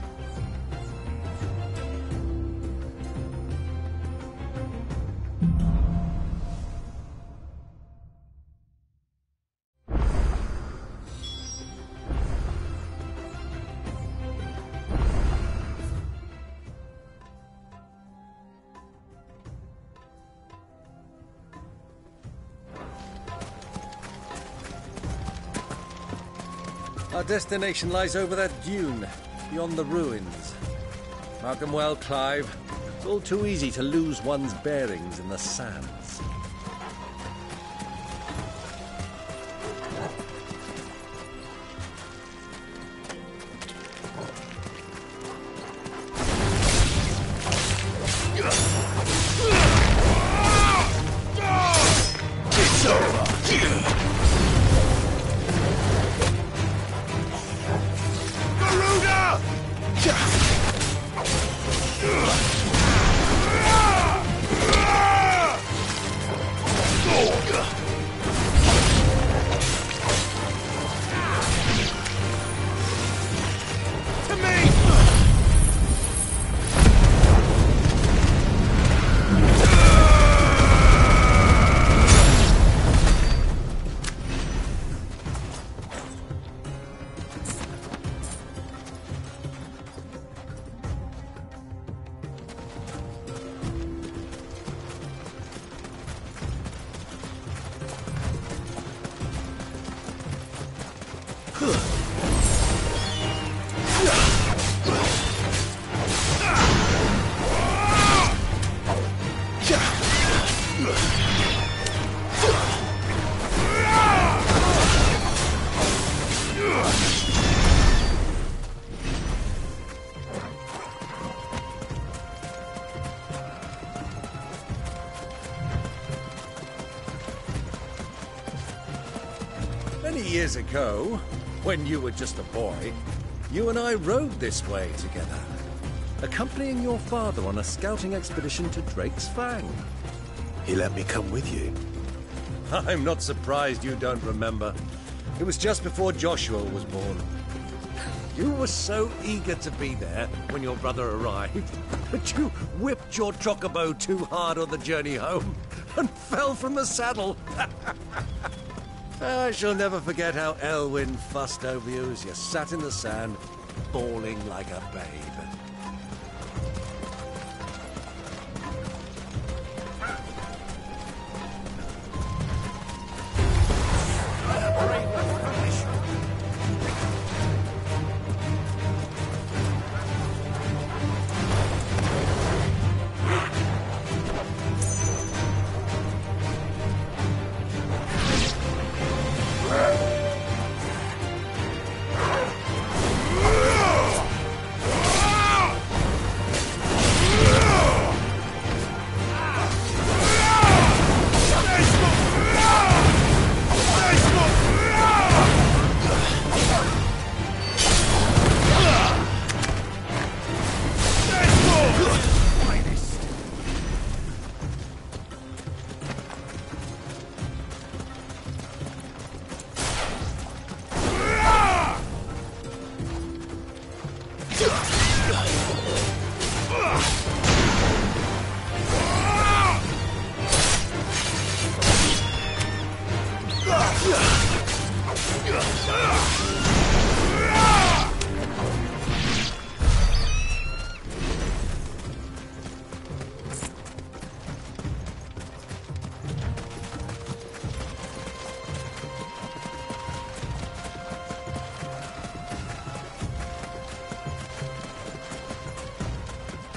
Speaker 22: Our destination lies over that dune, beyond the ruins. Mark them well, Clive. It's all too easy to lose one's bearings in the sands.
Speaker 3: It's over!
Speaker 22: Many years ago, when you were just a boy, you and I rode this way together, accompanying your father on a scouting expedition to Drake's Fang.
Speaker 1: He let me come with you.
Speaker 22: I'm not surprised you don't remember. It was just before Joshua was born. You were so eager to be there when your brother arrived that you whipped your chocobo too hard on the journey home and fell from the saddle. I shall never forget how Elwyn fussed over you as you sat in the sand, bawling like a babe.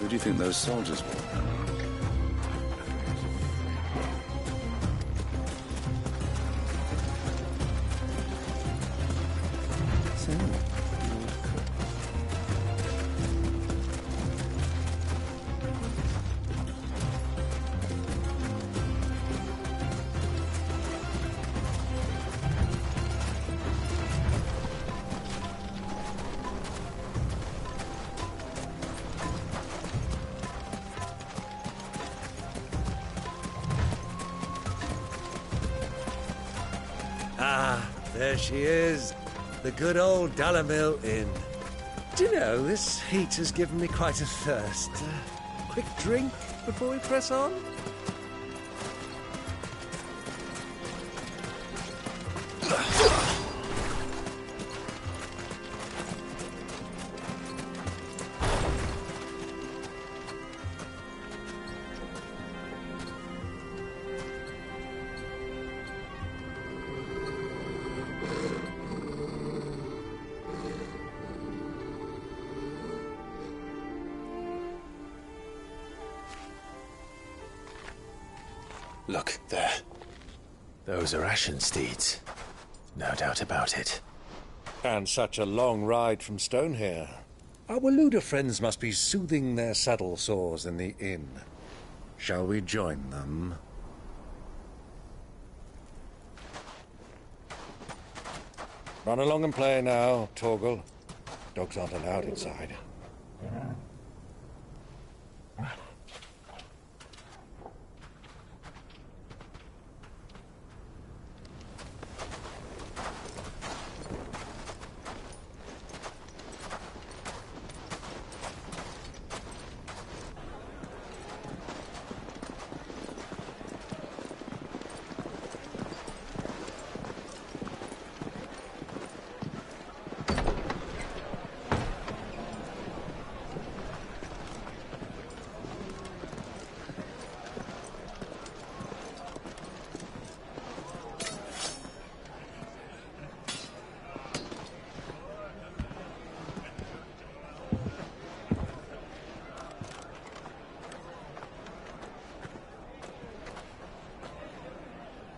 Speaker 6: Who do you think those soldiers were?
Speaker 22: Ah, there she is. The good old Dalamil Inn. Do you know, this heat has given me quite a thirst. Quick drink before we press on?
Speaker 1: Look, there. Those are Ashen steeds. No doubt about it.
Speaker 22: And such a long ride from Stonehair. Our Waluda friends must be soothing their saddle sores in the inn. Shall we join them? Run along and play now, Torgal. Dogs aren't allowed inside.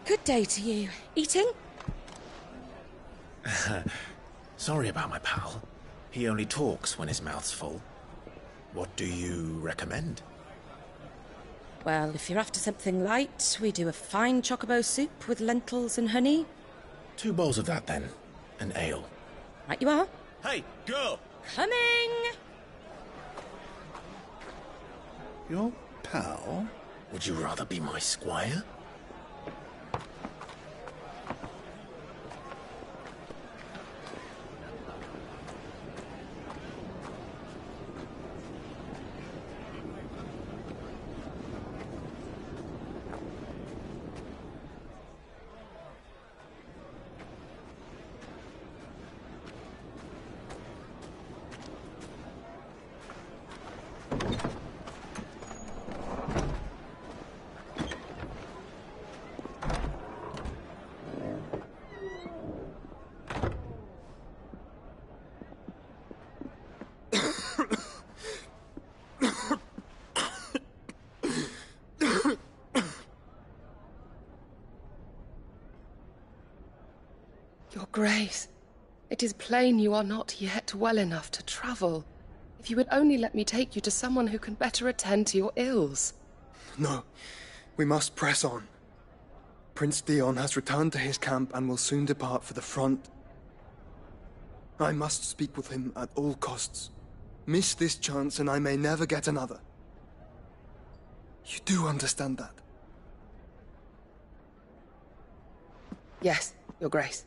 Speaker 7: Good day to you. Eating?
Speaker 1: Sorry about my pal. He only talks when his mouth's full. What do you recommend?
Speaker 7: Well, if you're after something light, we do a fine chocobo soup with lentils and honey.
Speaker 1: 2 bowls of that, then. An ale.
Speaker 7: Right you are.
Speaker 1: Hey, girl!
Speaker 7: Coming!
Speaker 1: Your pal? Would you rather be my squire?
Speaker 2: Grace, it is plain you are not yet well enough to travel. If you would only let me take you to someone who can better attend to your ills.
Speaker 9: No, we must press on. Prince Dion has returned to his camp and will soon depart for the front. I must speak with him at all costs. Miss this chance and I may never get another. You do understand that?
Speaker 2: Yes, Your Grace.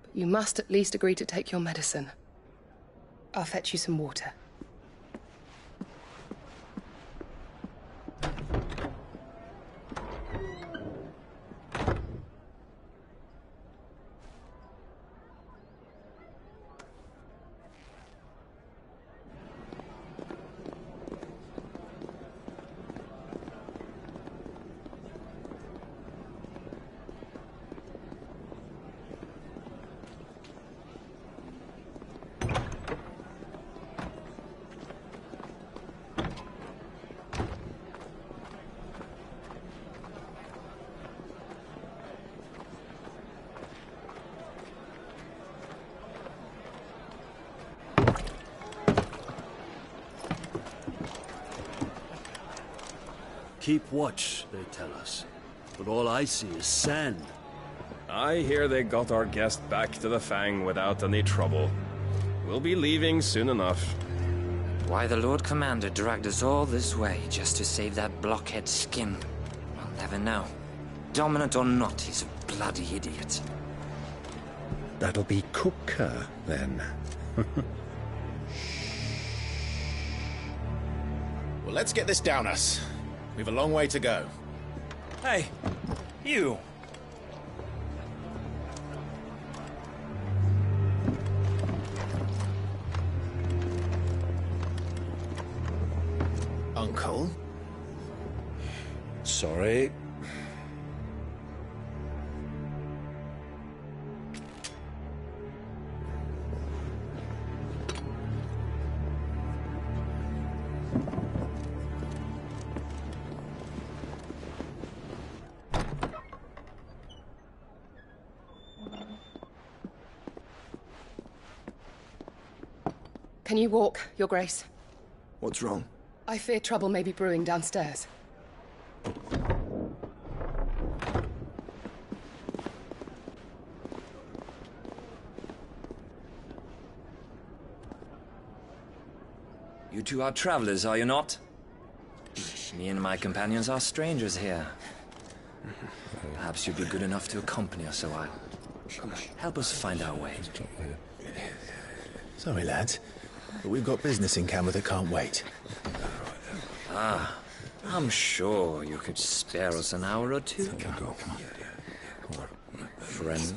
Speaker 2: But you must at least agree to take your medicine. I'll fetch you some water.
Speaker 3: Keep watch, they tell us. But all I see is sand.
Speaker 10: I hear they got our guest back to the Fang without any trouble. We'll be leaving soon enough.
Speaker 13: Why the Lord Commander dragged us all this way just to save that blockhead skin, I'll never know. Dominant or not, he's a bloody idiot.
Speaker 25: That'll be Kupka, then.
Speaker 26: Well, let's get this down us. We've a long way to go.
Speaker 27: Hey, you!
Speaker 26: Uncle?
Speaker 15: Sorry.
Speaker 2: Can you walk, Your Grace?
Speaker 9: What's wrong?
Speaker 2: I fear trouble may be brewing downstairs.
Speaker 13: You two are travelers, are you not? Me and my companions are strangers here. Perhaps you'd be good enough to accompany us a while. Help us find our way.
Speaker 1: Sorry, lads, but we've got business in camera that can't wait.
Speaker 13: Ah, I'm sure you could spare us an hour or two.
Speaker 1: Come on.
Speaker 13: Friend.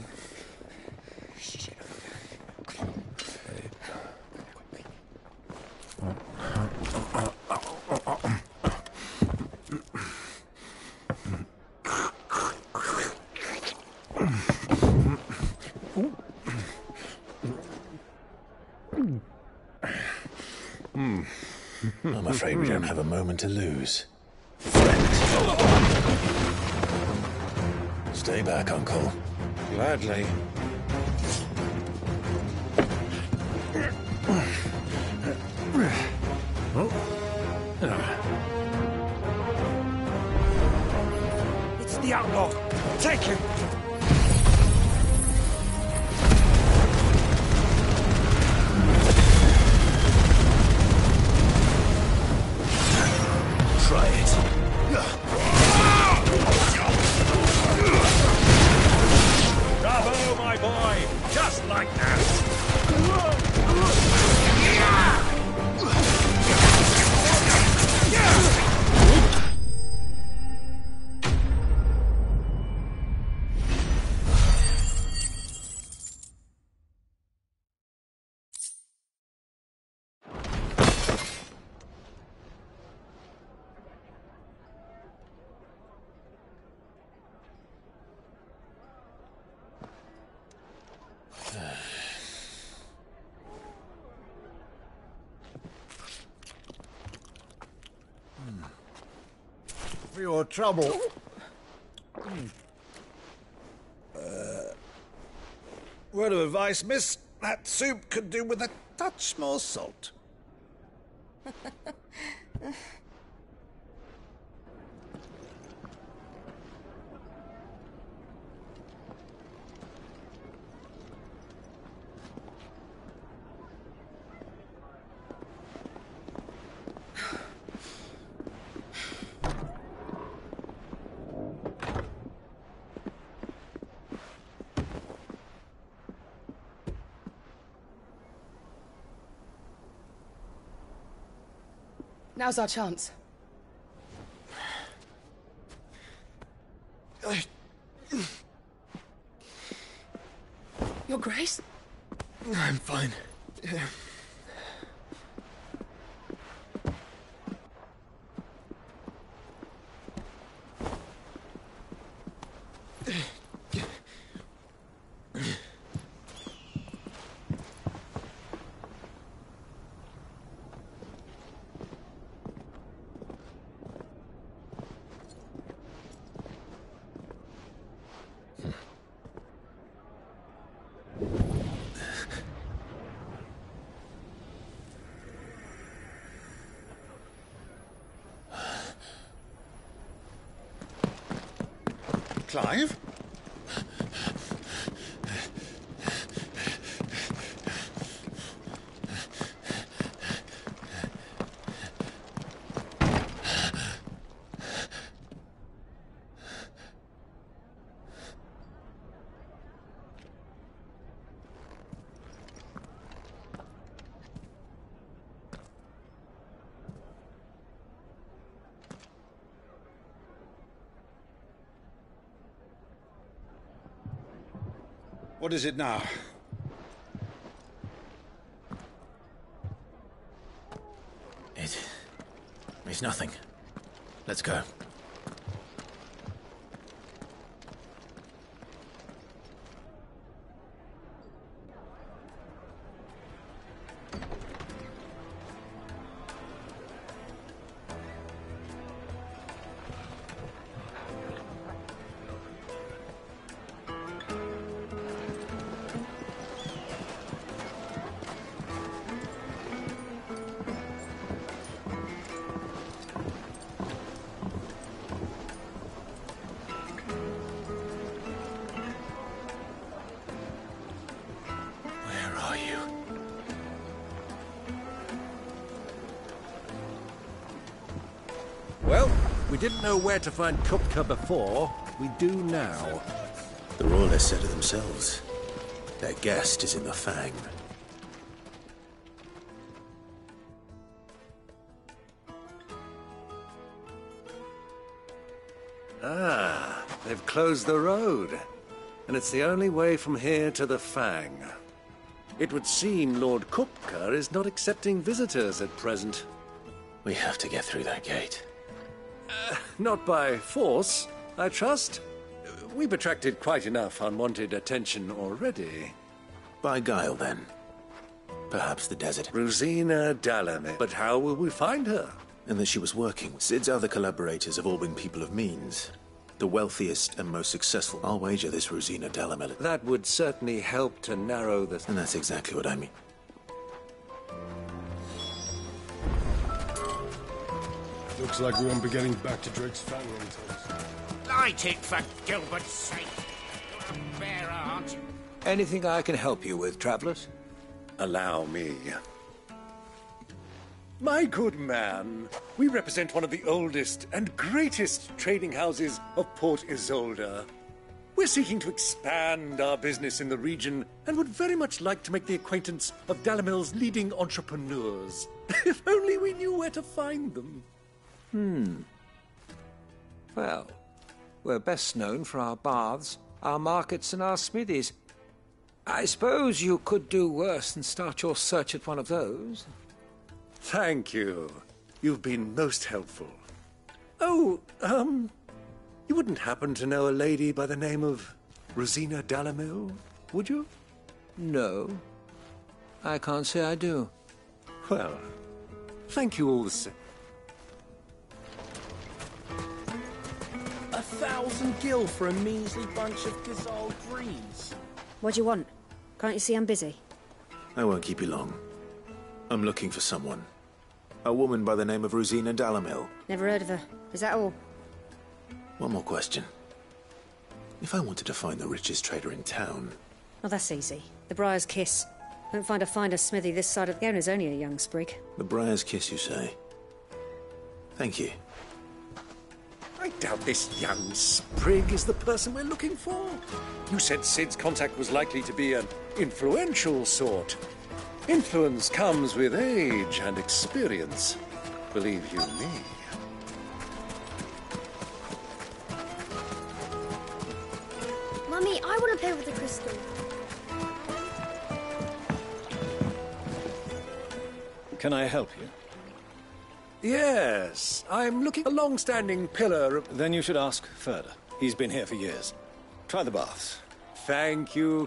Speaker 1: I'm afraid we don't have a moment to lose. Stay back, Uncle.
Speaker 15: Gladly.
Speaker 27: It's the outlaw! Take him!
Speaker 1: Try it.
Speaker 27: Bravo, my boy! Just like that!
Speaker 26: For your trouble.
Speaker 23: Word of advice, miss. That soup could do with a touch more salt.
Speaker 2: Now's our chance. Your Grace?
Speaker 9: I'm fine.
Speaker 23: Clive? What is it now?
Speaker 1: It's nothing. Let's go.
Speaker 23: Well, we didn't know where to find Kupka before. We do now.
Speaker 1: The Royalists said it themselves. Their guest is in the Fang.
Speaker 22: Ah, they've closed the road. And it's the only way from here to the Fang. It would seem Lord Kupka is not accepting visitors at present.
Speaker 1: We have to get through that gate.
Speaker 22: Not by force, I trust. We've attracted quite enough unwanted attention already.
Speaker 1: By guile, then. Perhaps the desert.
Speaker 22: Rosina Dalamir. But how will we find her?
Speaker 1: And that she was working. Sid's other collaborators have all been people of means. The wealthiest and most successful. I'll wager this Rosina Dalamir.
Speaker 22: That would certainly help to narrow the...
Speaker 1: And that's exactly what I mean.
Speaker 16: Looks like we won't be getting back to Drake's Fang anytime soon.
Speaker 5: Light it, for Gilbert's sake. You're a bearer, aren't you?
Speaker 22: Anything I can help you with, travellers? Allow me. My good man, we represent one of the oldest and greatest trading houses of Port Isolde. We're seeking to expand our business in the region and would very much like to make the acquaintance of Dalamel's leading entrepreneurs. If only we knew where to find them.
Speaker 8: Well, we're best known for our baths, our markets, and our smithies. I suppose you could do worse than start your search at one of those.
Speaker 22: Thank you. You've been most helpful. Oh, you wouldn't happen to know a lady by the name of Rosina Dalamir, would you?
Speaker 8: No. I can't say I do.
Speaker 22: Well, thank you all the same.
Speaker 11: 1,000 gil for a measly bunch of Gazal trees.
Speaker 18: What do you want? Can't you see I'm busy?
Speaker 1: I won't keep you long. I'm looking for someone. A woman by the name of Rosina Dalamil.
Speaker 18: Never heard of her. Is that all?
Speaker 1: One more question. If I wanted to find the richest trader in town...
Speaker 18: Well, that's easy. The Briar's Kiss. Won't find a finer smithy this side of the game is only a young sprig.
Speaker 1: The Briar's Kiss, you say? Thank you.
Speaker 22: I doubt this young sprig is the person we're looking for. You said Sid's contact was likely to be an influential sort. Influence comes with age and experience. Believe you me.
Speaker 11: Mummy, I want to play with the crystal.
Speaker 10: Can I help you?
Speaker 22: Yes, I'm looking for a long-standing pillar of...
Speaker 10: Then you should ask further. He's been here for years. Try the baths.
Speaker 22: Thank you.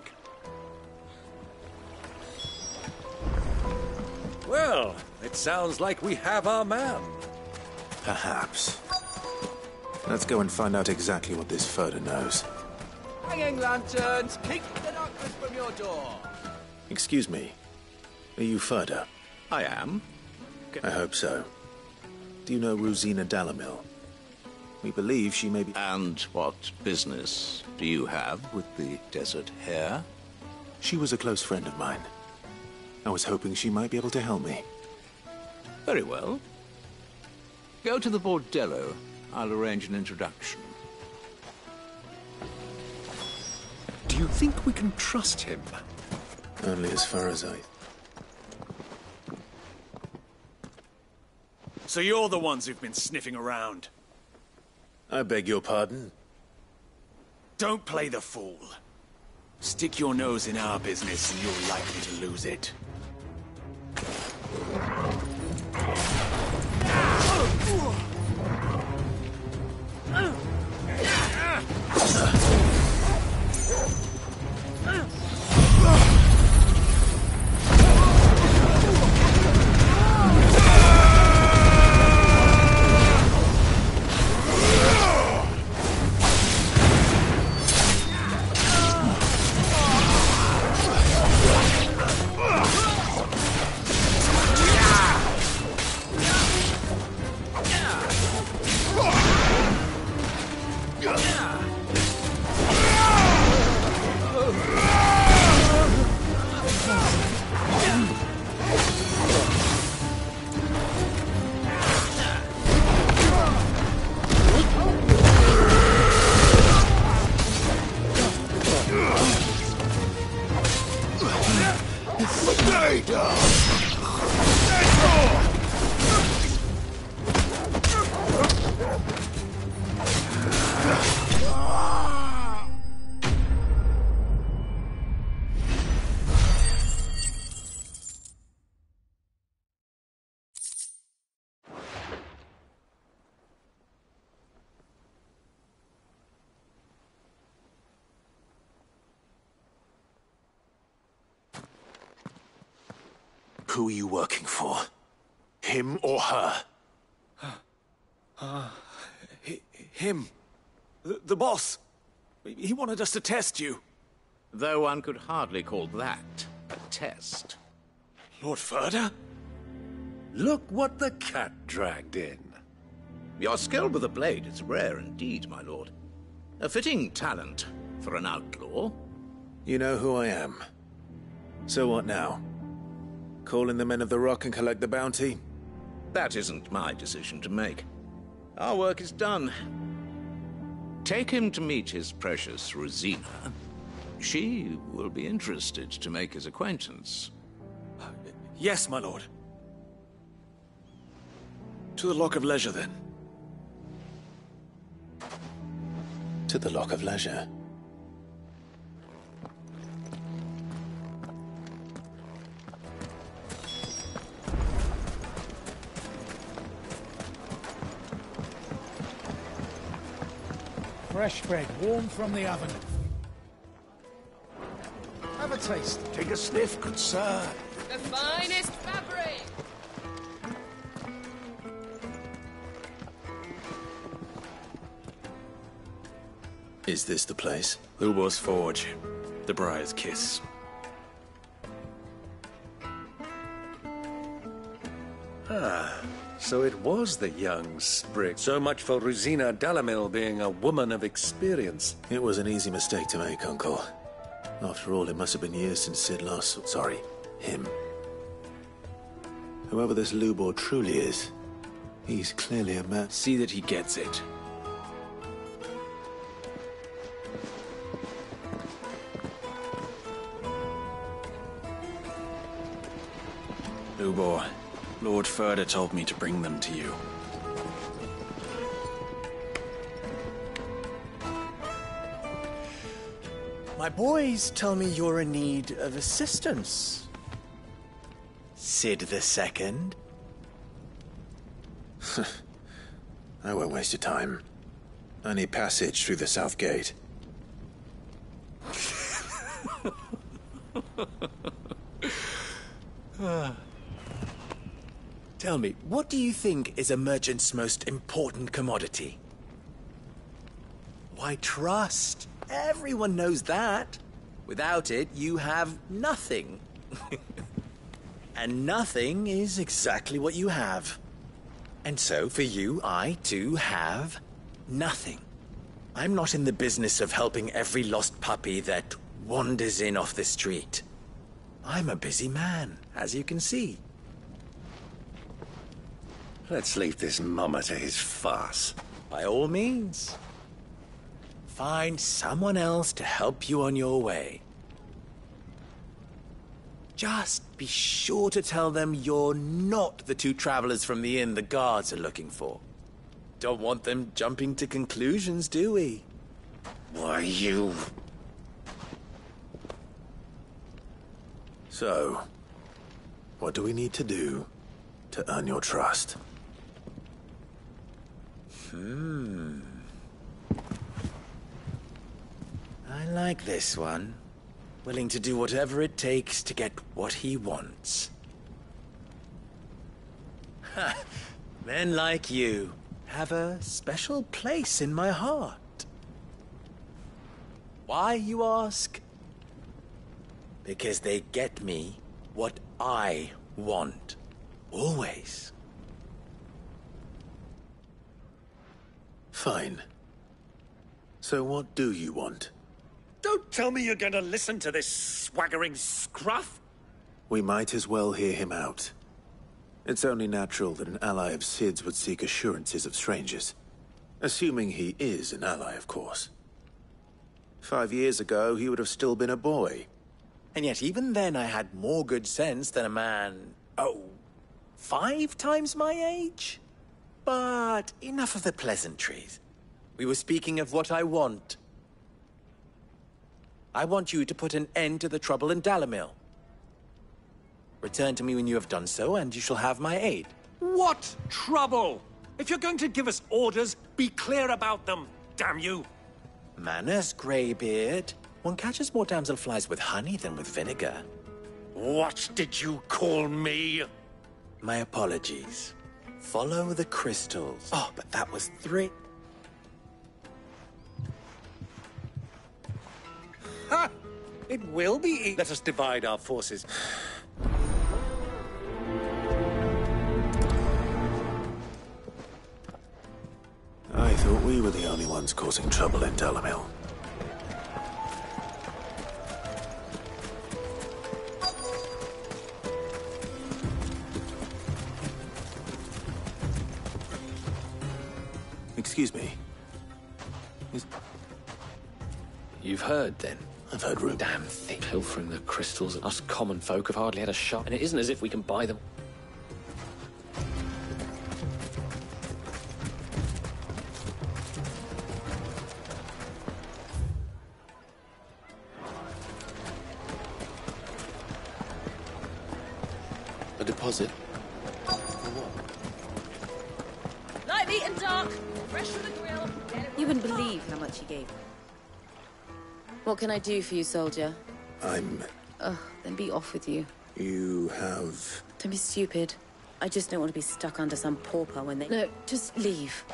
Speaker 22: Well, it sounds like we have our man.
Speaker 1: Perhaps. Let's go and find out exactly what this Furder knows.
Speaker 4: Hanging lanterns, keep the darkness from your door.
Speaker 1: Excuse me. Are you Furder?
Speaker 5: I am.
Speaker 1: I hope so. Do you know Rosina Dalamil? We believe she may be...
Speaker 5: And what business do you have with the desert hare?
Speaker 1: She was a close friend of mine. I was hoping she might be able to help me.
Speaker 5: Very well. Go to the bordello. I'll arrange an introduction.
Speaker 22: Do you think we can trust him?
Speaker 1: Only as far as I...
Speaker 27: So you're the ones who've been sniffing around.
Speaker 1: I beg your pardon?
Speaker 27: Don't play the fool. Stick your nose in our business and you're likely to lose it.
Speaker 1: Who are you working for? Him or her?
Speaker 27: Him. The boss. He wanted us to test you.
Speaker 5: Though one could hardly call that a test.
Speaker 27: Lord Furder?
Speaker 22: Look what the cat dragged in.
Speaker 5: Your skill with the blade is rare indeed, my lord. A fitting talent for an outlaw.
Speaker 1: You know who I am. So what now? Call in the Men of the Rock and collect the bounty?
Speaker 5: That isn't my decision to make. Our work is done. Take him to meet his precious Rosina. She will be interested to make his acquaintance.
Speaker 27: Yes, my lord. To the Lock of Leisure, then.
Speaker 1: To the Lock of Leisure.
Speaker 12: Fresh bread, warm from the oven. Have a taste.
Speaker 3: Take a sniff, good sir.
Speaker 2: The finest fabric!
Speaker 1: Is this the place?
Speaker 27: Lubo's Forge. The Briar's Kiss.
Speaker 22: Ah, so it was the young sprig. So much for Rosina Dalamil being a woman of experience.
Speaker 1: It was an easy mistake to make, Uncle. After all, it must have been years since Sid last... Sorry, him. Whoever this Lubor truly is, he's clearly a man.
Speaker 27: See that he gets it. Lubor, Lord Furder told me to bring them to you. My boys tell me you're in need of assistance. Sid the Second?
Speaker 1: I won't waste your time. I need passage through the south gate.
Speaker 27: Tell me, what do you think is a merchant's most important commodity? Why, trust. Everyone knows that. Without it, you have nothing. And nothing is exactly what you have. And so, for you, I, too, have nothing. I'm not in the business of helping every lost puppy that wanders in off the street. I'm a busy man, as you can see.
Speaker 22: Let's leave this mummer to his farce.
Speaker 27: By all means. Find someone else to help you on your way. Just be sure to tell them you're not the two travelers from the inn the guards are looking for. Don't want them jumping to conclusions, do we?
Speaker 22: Why, you...
Speaker 1: So, what do we need to do to earn your trust?
Speaker 27: I like this one. Willing to do whatever it takes to get what he wants. Ha! Men like you have a special place in my heart. Why, you ask? Because they get me what I want. Always.
Speaker 1: Fine. So what do you want?
Speaker 22: Don't tell me you're going to listen to this swaggering scruff!
Speaker 1: We might as well hear him out. It's only natural that an ally of Sid's would seek assurances of strangers. Assuming he is an ally, of course. 5 years ago, he would have still been a boy.
Speaker 27: And yet even then I had more good sense than a man... 5 times my age? But enough of the pleasantries. We were speaking of what I want. I want you to put an end to the trouble in Dalamil. Return to me when you have done so, and you shall have my aid.
Speaker 22: What trouble? If you're going to give us orders, be clear about them, damn you!
Speaker 27: Manners, Greybeard. One catches more damselflies with honey than with vinegar.
Speaker 22: What did you call me?
Speaker 27: My apologies. Follow the crystals. Oh, but that was 3...
Speaker 22: Ha! It will be... Let us divide our forces.
Speaker 1: I thought we were the only ones causing trouble in Dalamil. Excuse me.
Speaker 11: You've heard, then?
Speaker 1: I've heard rumors.
Speaker 11: Damn thing. Pilfering the crystals, and us common folk have hardly had a shot, and it isn't as if we can buy them.
Speaker 1: A deposit?
Speaker 7: Light, meat and dark, fresh from the grill.
Speaker 18: You wouldn't believe how much he gave.
Speaker 7: What can I do for you, soldier?
Speaker 1: I'm...
Speaker 7: Ugh, then be off with you.
Speaker 1: You have...
Speaker 7: Don't be stupid. I just don't want to be stuck under some pauper when they... No, just leave.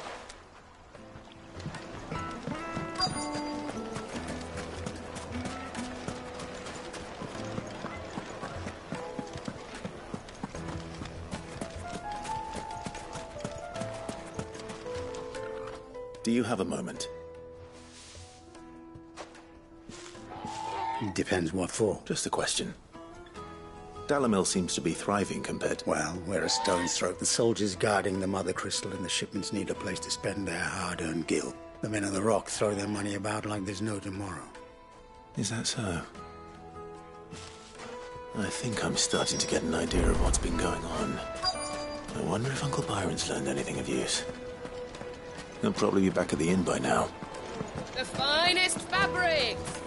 Speaker 1: Do you have a moment?
Speaker 6: Depends what for.
Speaker 1: Just a question. Dalamil seems to be thriving compared...
Speaker 6: Well, we're a stone's throw. The soldiers guarding the Mother Crystal and the shipments need a place to spend their hard-earned gil. The men of the Rock throw their money about like there's no tomorrow.
Speaker 1: Is that so? I think I'm starting to get an idea of what's been going on. I wonder if Uncle Byron's learned anything of use. He'll probably be back at the inn by now.
Speaker 2: The finest fabrics!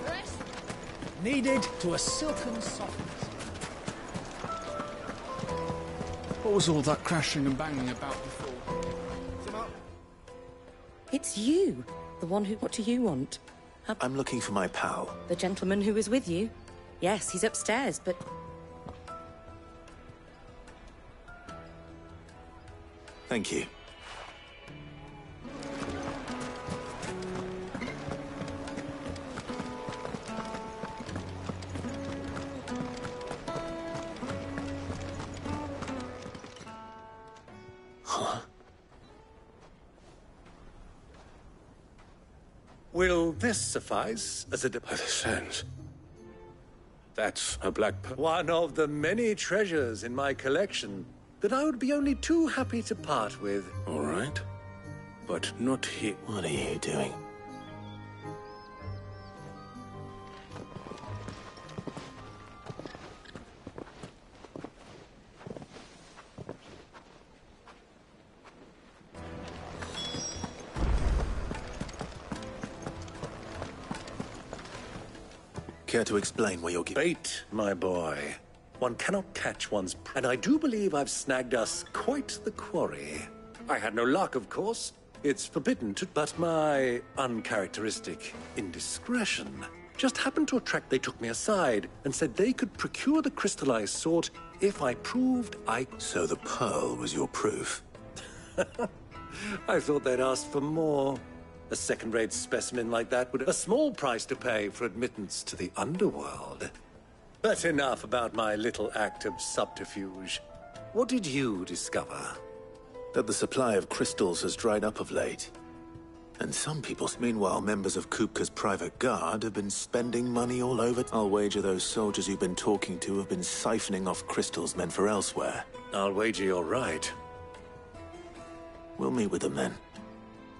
Speaker 12: Kneaded to a silken softness. What was all that crashing and banging about before?
Speaker 7: It's you. The one who... What do you want?
Speaker 1: I'm looking for my pal.
Speaker 7: The gentleman who was with you? Yes, he's upstairs, but...
Speaker 1: Thank you. Huh?
Speaker 22: Will this suffice as a
Speaker 3: By the sands. That's a black pearl.
Speaker 22: one of the many treasures in my collection that I would be only too happy to part with.
Speaker 3: All right. But not here.
Speaker 1: What are you doing? Care to explain where you're
Speaker 22: Bait, my boy. One cannot catch one's... And I do believe I've snagged us quite the quarry. I had no luck, of course. It's forbidden to... But my uncharacteristic indiscretion just happened to attract... They took me aside and said they could procure the crystal I sought if I proved I...
Speaker 1: So the pearl was your proof?
Speaker 22: I thought they'd ask for more. A second-rate specimen like that would... A small price to pay for admittance to the underworld. But enough about my little act of subterfuge. What did you discover?
Speaker 1: That the supply of crystals has dried up of late. And some people... Meanwhile, members of Kupka's private guard have been spending money all over... I'll wager those soldiers you've been talking to have been siphoning off crystals meant for elsewhere.
Speaker 22: I'll wager you're right.
Speaker 1: We'll meet with them then.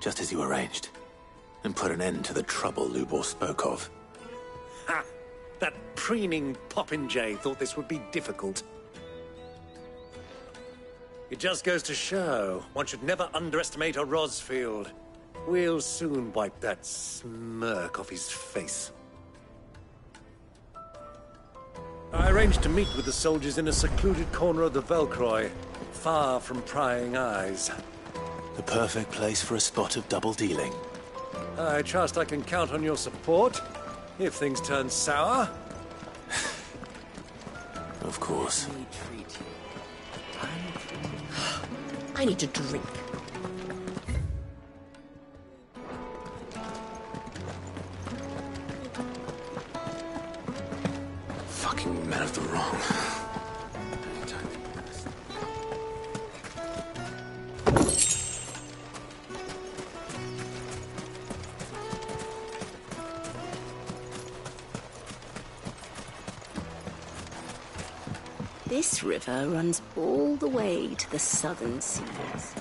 Speaker 1: Just as you arranged. And put an end to the trouble Lubor spoke of.
Speaker 22: Ha! That preening popinjay thought this would be difficult. It just goes to show, one should never underestimate a Rosfield. We'll soon wipe that smirk off his face. I arranged to meet with the soldiers in a secluded corner of the Velcroy, far from prying eyes.
Speaker 1: The perfect place for a spot of double dealing.
Speaker 22: I trust I can count on your support, if things turn sour.
Speaker 1: Of course.
Speaker 7: I need a drink.
Speaker 3: Fucking men of the wrong.
Speaker 14: This river runs all the way to the southern seas.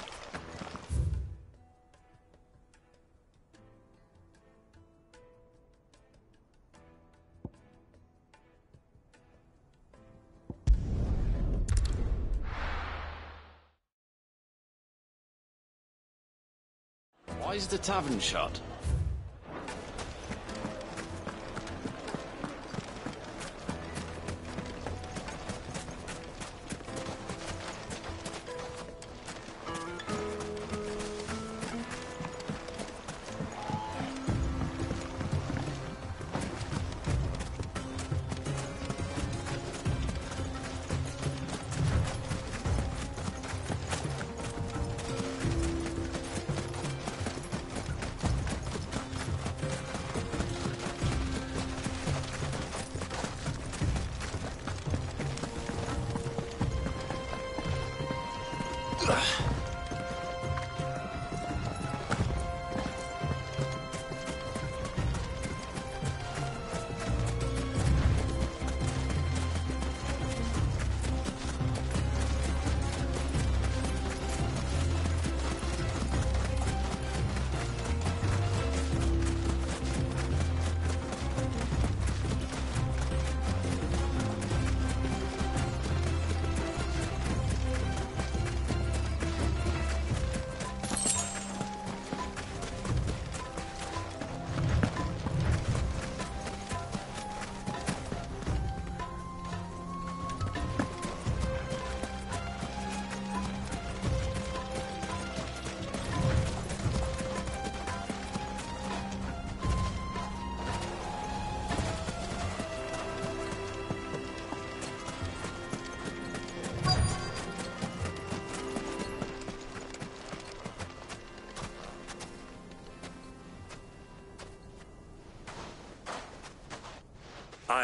Speaker 5: Why is the tavern shut?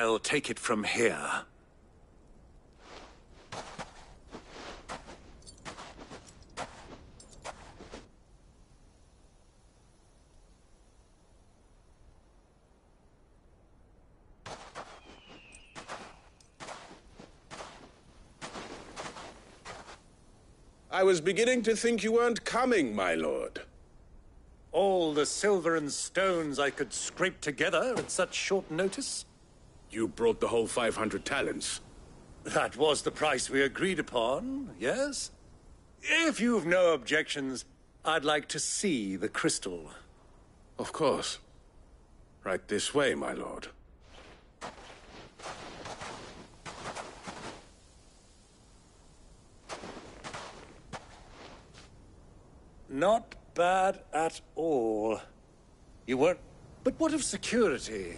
Speaker 3: I'll take it from here.
Speaker 23: I was beginning to think you weren't coming, my lord.
Speaker 22: All the silver and stones I could scrape together at such short notice?
Speaker 23: You brought the whole 500 talents.
Speaker 22: That was the price we agreed upon, yes? If you've no objections, I'd like to see the crystal.
Speaker 23: Of course. Right this way, my lord.
Speaker 22: Not bad at all. You weren't... But what of security?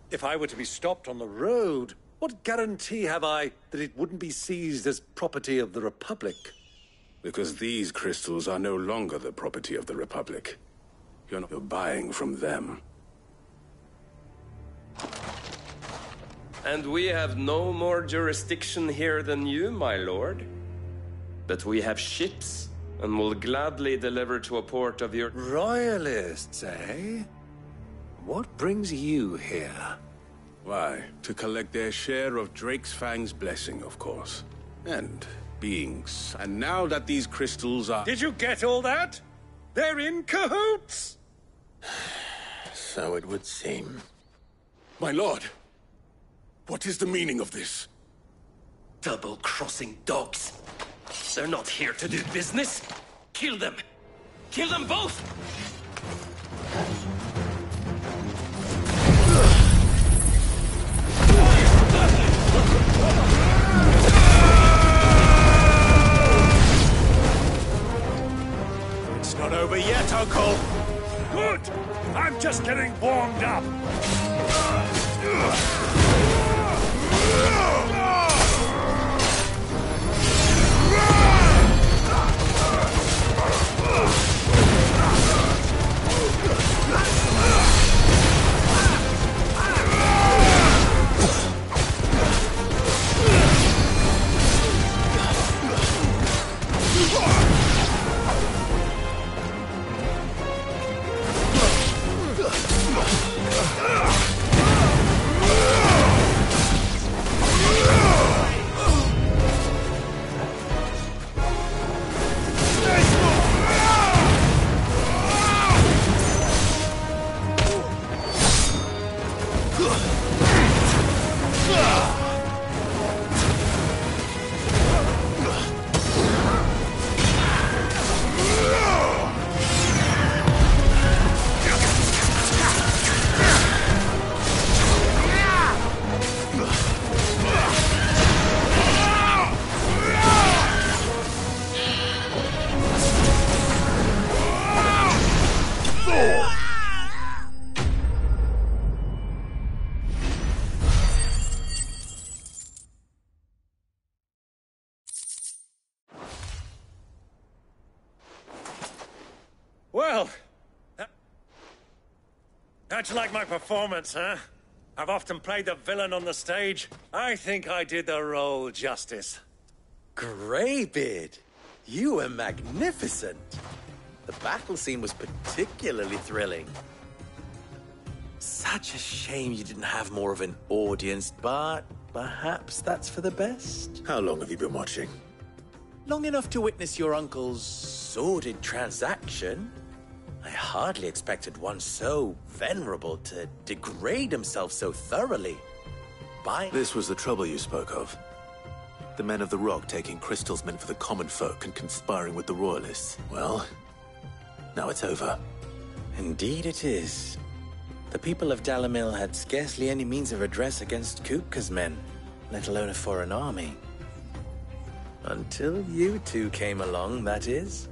Speaker 22: If I were to be stopped on the road, what guarantee have I that it wouldn't be seized as property of the Republic?
Speaker 23: Because these crystals are no longer the property of the Republic. You're buying from them.
Speaker 10: And we have no more jurisdiction here than you, my lord. But we have ships, and will gladly deliver to a port of your...
Speaker 22: Royalists, eh? What brings you here?
Speaker 23: Why, to collect their share of Drake's Fang's blessing, of course. And beings. And now that these crystals are...
Speaker 22: Did you get all that? They're in cahoots!
Speaker 1: So it would seem.
Speaker 23: My lord, what is the meaning of this?
Speaker 15: Double-crossing dogs. They're not here to do business. Kill them. Kill them both!
Speaker 22: It's not over yet, Uncle. Good! I'm just getting warmed up. Well, how'd you like my performance, huh? I've often played the villain on the stage. I think I did the role justice.
Speaker 27: Greybeard, you were magnificent. The battle scene was particularly thrilling. Such a shame you didn't have more of an audience, but perhaps that's for the best.
Speaker 1: How long have you been watching?
Speaker 27: Long enough to witness your uncle's sordid transaction. I hardly expected one so venerable to degrade himself so thoroughly.
Speaker 1: This was the trouble you spoke of. The men of the Rock taking crystals meant for the common folk and conspiring with the Royalists. Well, now it's over.
Speaker 27: Indeed it is. The people of Dalamil had scarcely any means of redress against Kupka's men, let alone a foreign army. Until you two came along, that is.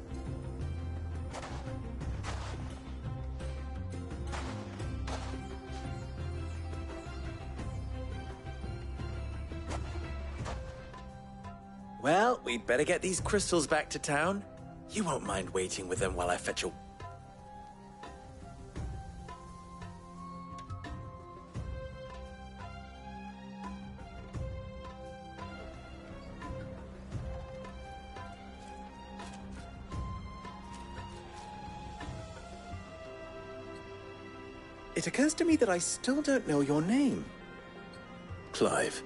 Speaker 27: Well, we'd better get these crystals back to town. You won't mind waiting with them while I fetch a... It occurs to me that I still don't know your name.
Speaker 1: Clive.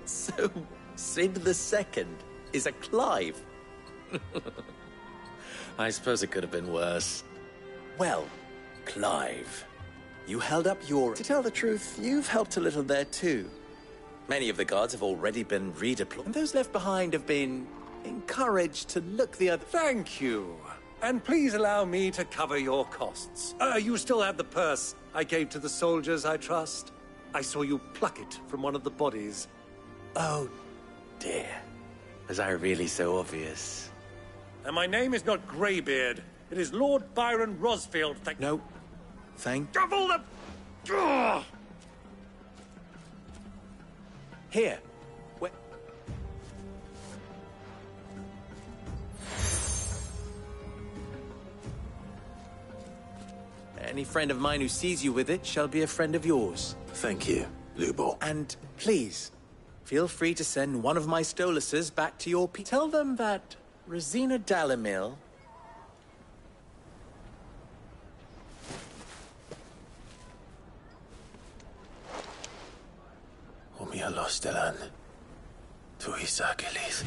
Speaker 27: So, Sid the Second is a Clive? I suppose it could have been worse. Well, Clive, you held up your... To tell the truth, you've helped a little there too. Many of the guards have already been redeployed, and those left behind have been encouraged to look the other...
Speaker 22: Thank you. And please allow me to cover your costs. You still have the purse I gave to the soldiers, I trust. I saw you pluck it from one of the bodies.
Speaker 27: Oh, dear. Was I really so obvious?
Speaker 22: And my name is not Greybeard. It is Lord Byron Rosfield.
Speaker 27: No. Thank...
Speaker 22: Double the... Ugh!
Speaker 27: Here. Any friend of mine who sees you with it shall be a friend of yours.
Speaker 1: Thank you, Lubo.
Speaker 27: And please, feel free to send one of my Stoluses back to your people. Tell them that Rosina Dalamil...
Speaker 1: Omia Lostelan. Tuisakelis.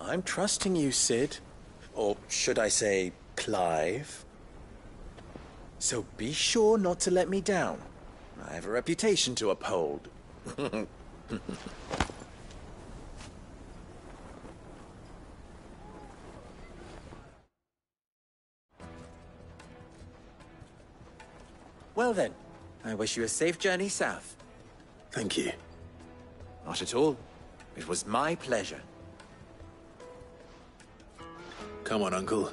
Speaker 27: I'm trusting you, Sid. Or should I say, Clive. So be sure not to let me down. I have a reputation to uphold. Well then, I wish you a safe journey south.
Speaker 1: Thank you.
Speaker 27: Not at all. It was my pleasure.
Speaker 1: Come on, Uncle.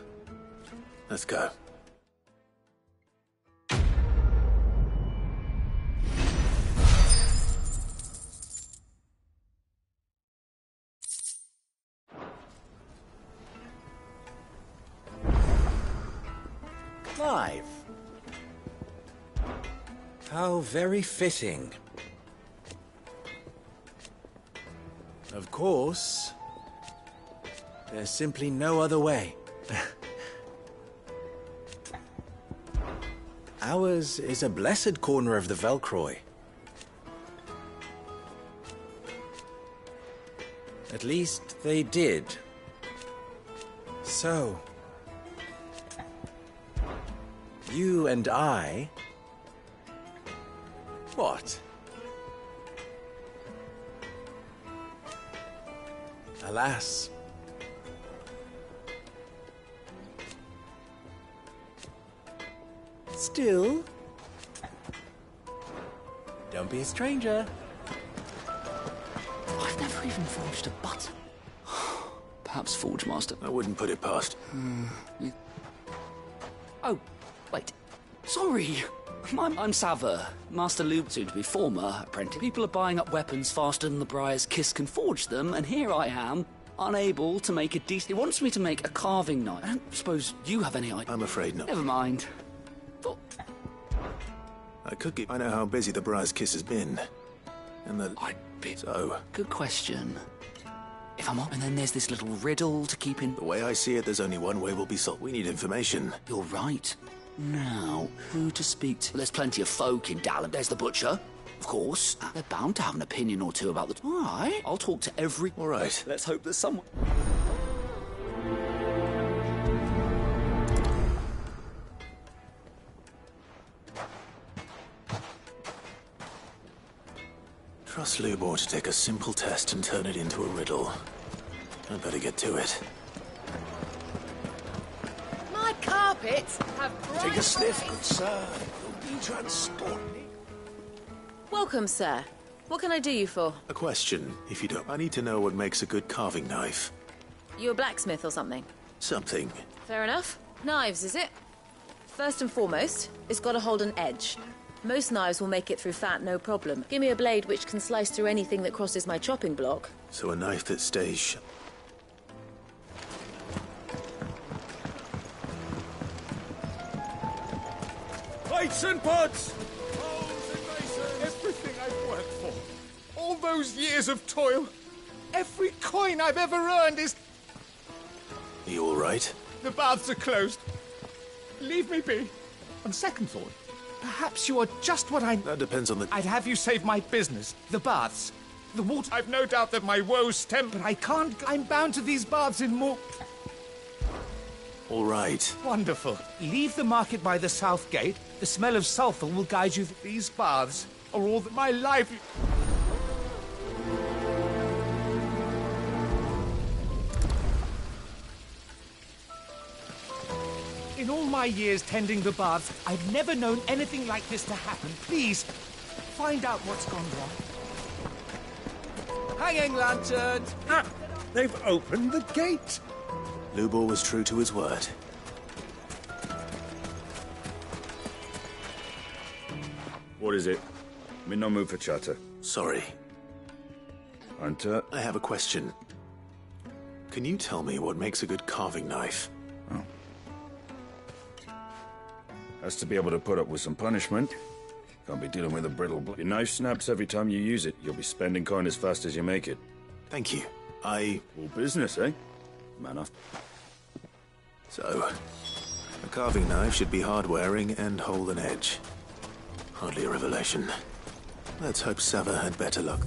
Speaker 1: Let's go.
Speaker 27: Clive. How very fitting. Of course, there's simply no other way. Ours is a blessed corner of the Velcroy. At least they did. So, you and I... What? Alas. Still, don't be a stranger.
Speaker 13: I've never even forged a button. Perhaps Forge Master.
Speaker 1: I wouldn't put it past.
Speaker 13: Oh, wait. Sorry. I'm Saver, Master Lube, soon to be former apprentice. People are buying up weapons faster than the Briar's Kiss can forge them, and here I am, unable to make a decent... He wants me to make a carving knife. I don't suppose you have any idea.
Speaker 1: I'm afraid not.
Speaker 13: Never mind.
Speaker 1: I could give... I know how busy the Briar's Kiss has been. And that... So...
Speaker 13: Good question. If I'm up, and then there's this little riddle to keep in...
Speaker 1: The way I see it, there's only one way we'll be solved. We need information.
Speaker 13: You're right. Now, who to speak to? There's plenty of folk in Dallin. There's the butcher, of course. They're bound to have an opinion or two about the... All right, I'll talk to every...
Speaker 1: All right.
Speaker 13: Let's hope there's someone...
Speaker 1: Trust Lubor to take a simple test and turn it into a riddle. I'd better get to it.
Speaker 2: My carpets have bright...
Speaker 3: Take a sniff, good sir. You'll be transported.
Speaker 17: Welcome, sir. What can I do you for?
Speaker 1: A question, if you don't. I need to know what makes a good carving knife.
Speaker 17: You a blacksmith or something?
Speaker 1: Something.
Speaker 17: Fair enough. Knives, is it? First and foremost, it's got to hold an edge. Most knives will make it through fat, no problem. Give me a blade which can slice through anything that crosses my chopping block.
Speaker 1: So a knife that stays...
Speaker 22: Plates and pots!
Speaker 12: All those years of toil. Every coin I've ever earned is...
Speaker 1: Are you all right?
Speaker 12: The baths are closed. Leave me be. On second thought, perhaps you are just what I...
Speaker 1: That depends on the...
Speaker 12: I'd have you save my business. The baths. The water. I've no doubt that my woes stem, but I can't... I'm bound to these baths in more...
Speaker 1: All right.
Speaker 12: Wonderful. Leave the market by the south gate. The smell of sulphur will guide you. These baths are all that my life... In all my years tending the baths, I've never known anything like this to happen. Please, find out what's gone wrong.
Speaker 27: Hanging lanterns!
Speaker 22: Ah, they've opened the gate!
Speaker 1: Lubor was true to his word.
Speaker 9: What is it? I'm in no mood for chatter.
Speaker 1: Sorry.
Speaker 9: Hunter?
Speaker 1: I have a question. Can you tell me what makes a good carving knife?
Speaker 9: Oh. Has to be able to put up with some punishment. Can't be dealing with a brittle blade. Your knife snaps every time you use it. You'll be spending coin as fast as you make it.
Speaker 1: Thank you.
Speaker 9: All business, eh? Man up.
Speaker 1: So, a carving knife should be hard-wearing and hold an edge. Hardly a revelation. Let's hope Sava had better luck.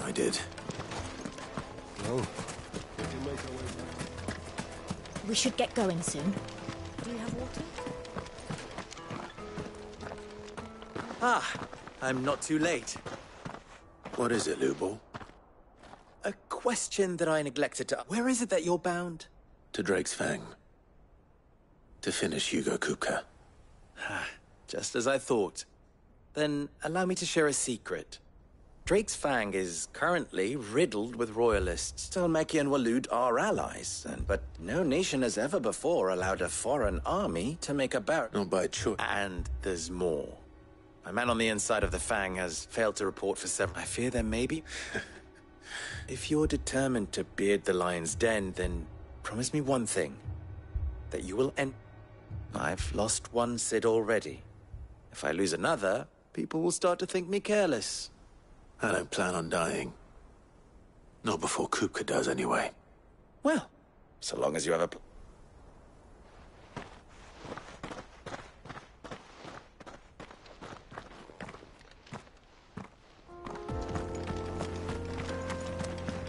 Speaker 1: I did.
Speaker 9: Oh.
Speaker 19: We should get going soon. Do you have water?
Speaker 27: Ah, I'm not too late.
Speaker 1: What is it, Lubor?
Speaker 27: A question that I neglected to... Where is it that you're bound?
Speaker 1: To Drake's Fang. To finish Hugo Kupka.
Speaker 27: Just as I thought. Then allow me to share a secret. Drake's Fang is currently riddled with royalists. Talmeki and Waloed are allies, but no nation has ever before allowed a foreign army to make a bout.
Speaker 1: Not by choice.
Speaker 27: And there's more. My man on the inside of the Fang has failed to report for several... I fear there may be... If you're determined to beard the lion's den, then promise me one thing. That you will end... I've lost one Cid already. If I lose another, people will start to think me careless.
Speaker 1: I don't plan on dying. Not before Kupka does, anyway.
Speaker 27: Well, so long as you have a...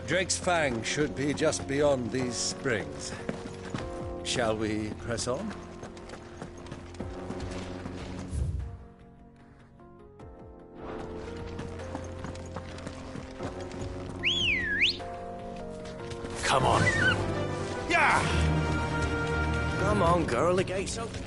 Speaker 22: Drake's Fang should be just beyond these springs. Shall we press on?
Speaker 1: Come on.
Speaker 27: Yeah! Come on, girl, the gate's open.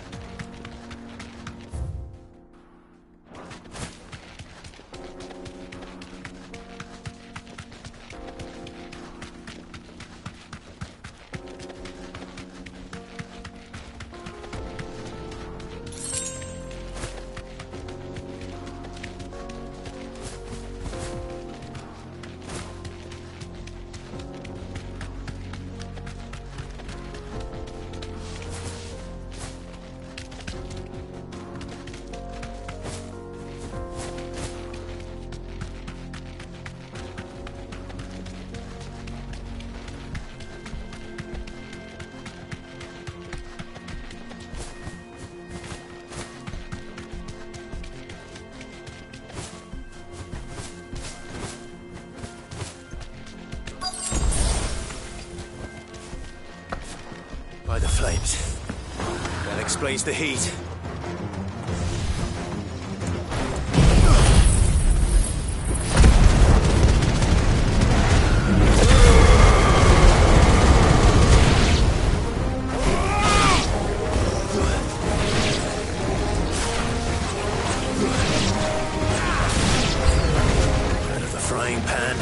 Speaker 1: By the flames. That explains the heat. Out of the frying pan.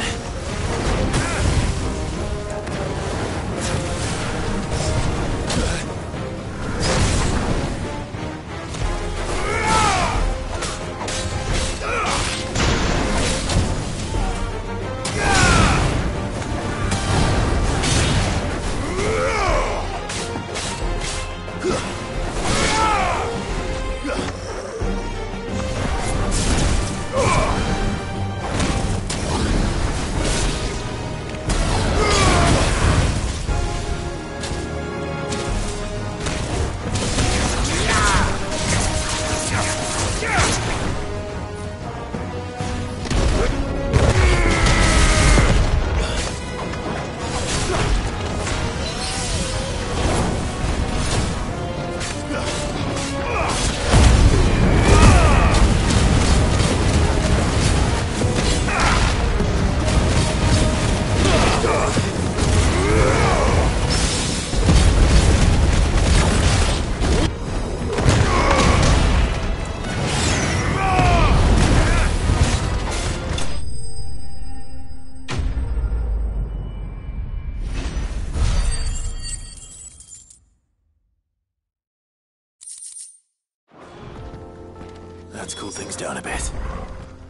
Speaker 1: Let's cool things down a bit.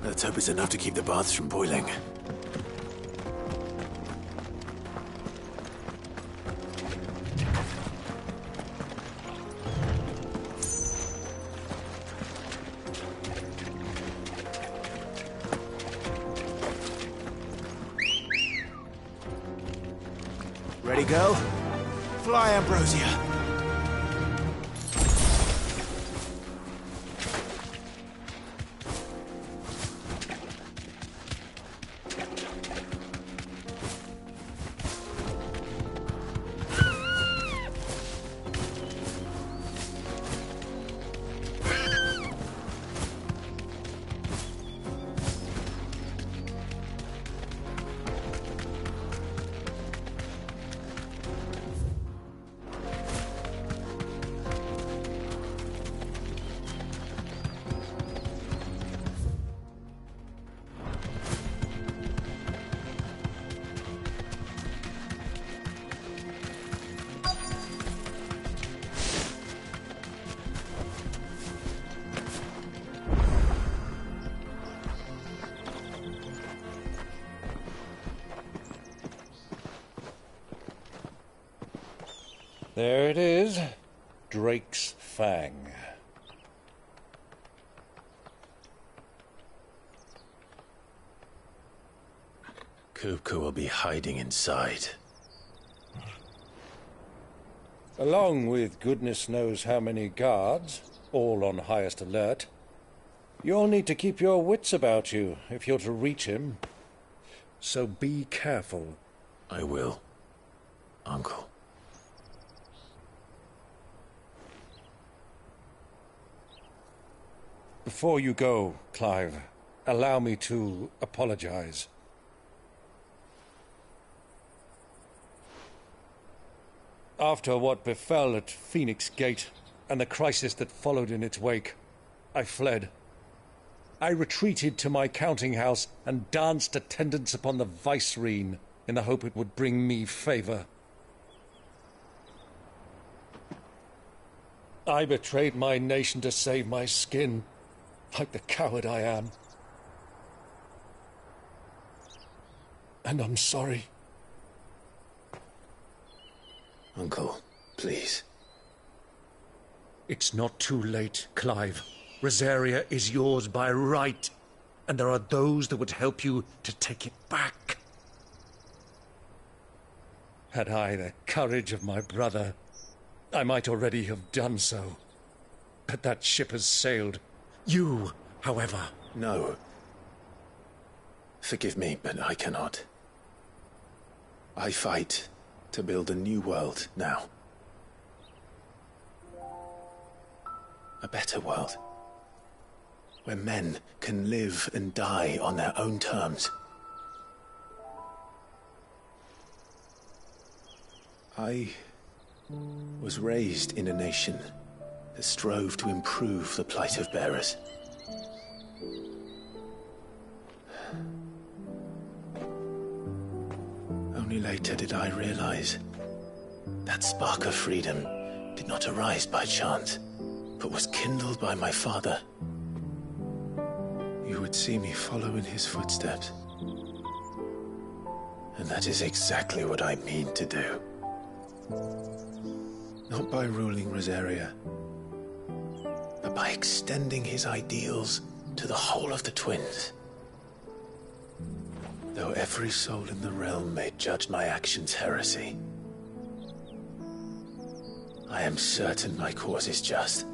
Speaker 1: Let's hope it's enough to keep the baths from boiling. Ready, go? Fly, Ambrosia.
Speaker 12: There it is. Drake's Fang.
Speaker 1: Kupka will be hiding inside.
Speaker 12: Along with goodness knows how many guards, all on highest alert. You'll need to keep your wits about you if you're to reach him. So be careful.
Speaker 1: I will, Uncle.
Speaker 12: Before you go, Clive, allow me to apologize. After what befell at Phoenix Gate and the crisis that followed in its wake, I fled. I retreated to my counting house and danced attendance upon the vicereine in the hope it would bring me favor. I betrayed my nation to save my skin, like the coward I am. And I'm sorry.
Speaker 1: Uncle, please.
Speaker 12: It's not too late, Clive. Rosaria is yours by right, and there are those that would help you to take it back. Had I the courage of my brother, I might already have done so. But that ship has sailed. You, however...
Speaker 1: No. Forgive me, but I cannot. I fight to build a new world now. A better world. Where men can live and die on their own terms. I was raised in a nation that strove to improve the plight of bearers. Only later did I realize that spark of freedom did not arise by chance, but was kindled by my father. You would see me follow in his footsteps. And that is exactly what I mean to do. Not by ruling Rosaria, but by extending his ideals to the whole of the twins. Though every soul in the realm may judge my actions heresy, I am certain my cause is just.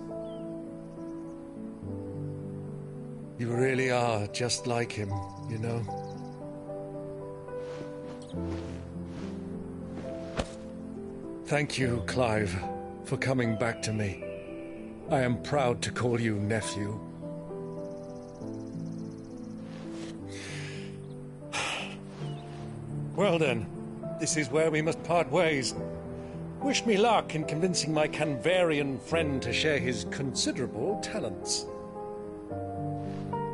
Speaker 12: You really are just like him, you know? Thank you, Clive, for coming back to me. I am proud to call you nephew. Well then, this is where we must part ways. Wish me luck in convincing my Canvarian friend to share his considerable talents.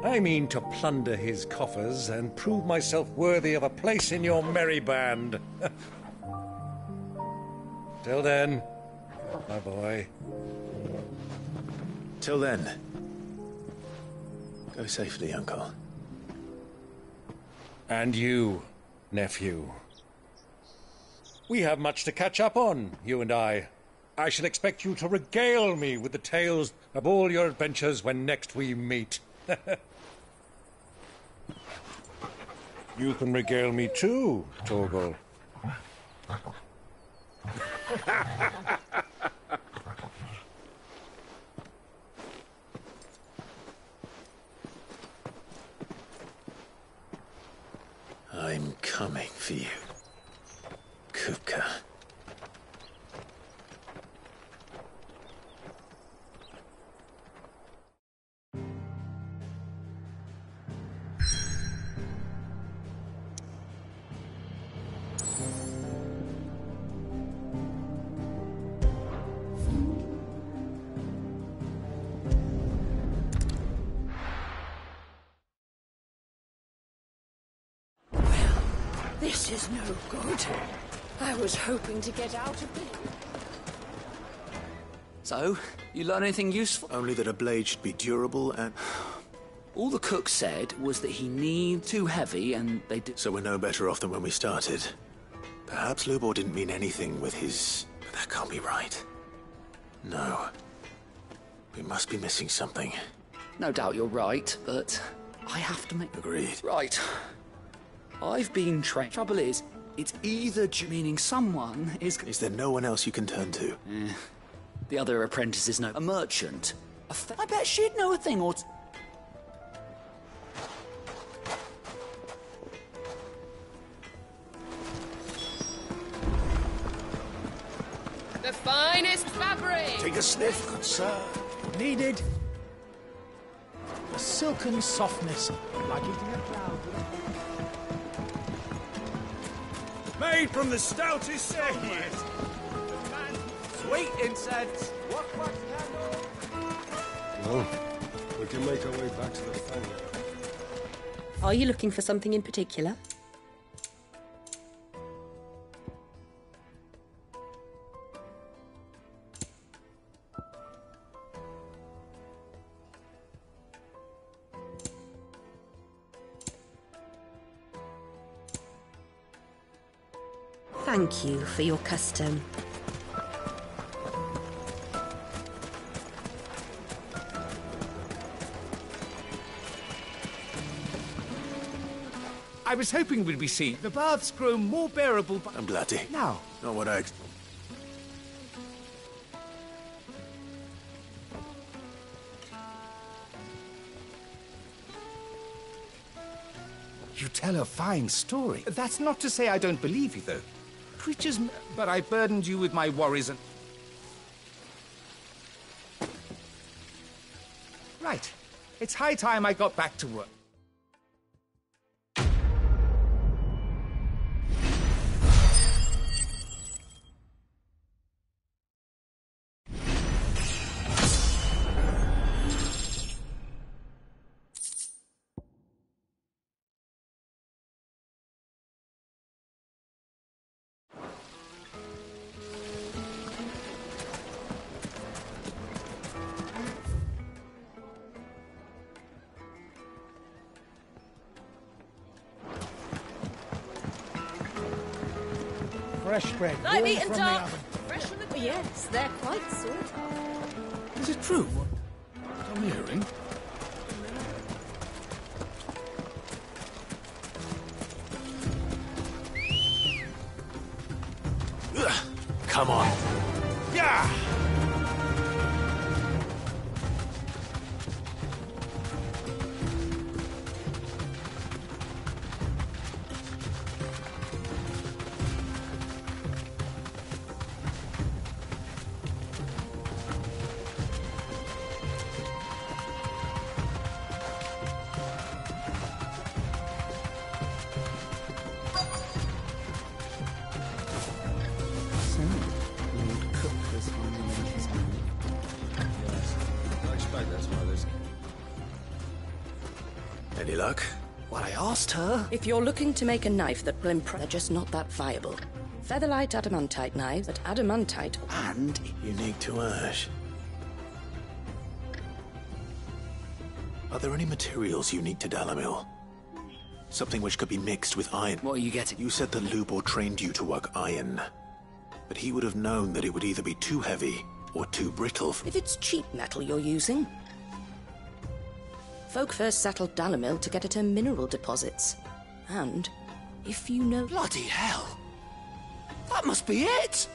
Speaker 12: I mean to plunder his coffers and prove myself worthy of a place in your merry band. Till then, my boy.
Speaker 1: Till then, Go safely, Uncle.
Speaker 12: And you, nephew. We have much to catch up on, you and I. I shall expect you to regale me with the tales of all your adventures when next we meet. You can regale me too, Torgal.
Speaker 1: I'm coming for you, Kupka.
Speaker 8: This is no good. I was hoping to get out of it.
Speaker 13: So, you learn anything useful?
Speaker 27: Only that a blade should be durable and...
Speaker 13: All the cook said was that he needed too heavy and they did...
Speaker 1: So we're no better off than when we started. Perhaps Lubor didn't mean anything with his... But that can't be right. No. We must be missing something.
Speaker 13: No doubt you're right, but I have to make...
Speaker 1: Agreed.
Speaker 13: Right. I've been trained. Trouble is, it's either meaning someone is...
Speaker 1: Is there no one else you can turn to?
Speaker 13: The other apprentice is a merchant. I bet she'd know a thing or...
Speaker 2: The finest fabric!
Speaker 3: Take a sniff, good sir.
Speaker 16: Needed. A silken softness, like eating a cloud.
Speaker 9: Made from the stoutest silkwood.
Speaker 4: Sweet incense.
Speaker 20: Well, we can make our way back to the family.
Speaker 7: Are you looking for something in particular? Thank you for your custom.
Speaker 5: I was hoping we'd be seeing the baths grow more bearable.
Speaker 1: I'm bloody.
Speaker 5: Now.
Speaker 1: Not what I...
Speaker 5: You tell a fine story. That's not to say I don't believe you, though. Creatures... But I burdened you with my worries and... Right. It's high time I got back to work.
Speaker 16: Fresh bread.
Speaker 17: I've
Speaker 16: warm
Speaker 17: eaten
Speaker 16: from
Speaker 17: dark.
Speaker 16: the oven.
Speaker 17: Fresh from the... Yes, they're quite sort of.
Speaker 5: Is it true? What I'm hearing?
Speaker 1: Come on.
Speaker 5: Yeah!
Speaker 1: Any luck?
Speaker 13: Well, I asked her.
Speaker 7: If you're looking to make a knife that will impress, they're just not that viable. Featherlight adamantite knives, but adamantite
Speaker 13: and
Speaker 1: unique to Ash. Are there any materials unique to Dalamil? Something which could be mixed with iron.
Speaker 13: What are you getting?
Speaker 1: You said that Lubor trained you to work iron. But he would have known that it would either be too heavy or too brittle.
Speaker 7: If it's cheap metal you're using. Folk first settled Dalamil to get at her mineral deposits. And if you know...
Speaker 13: Bloody hell! That must be it!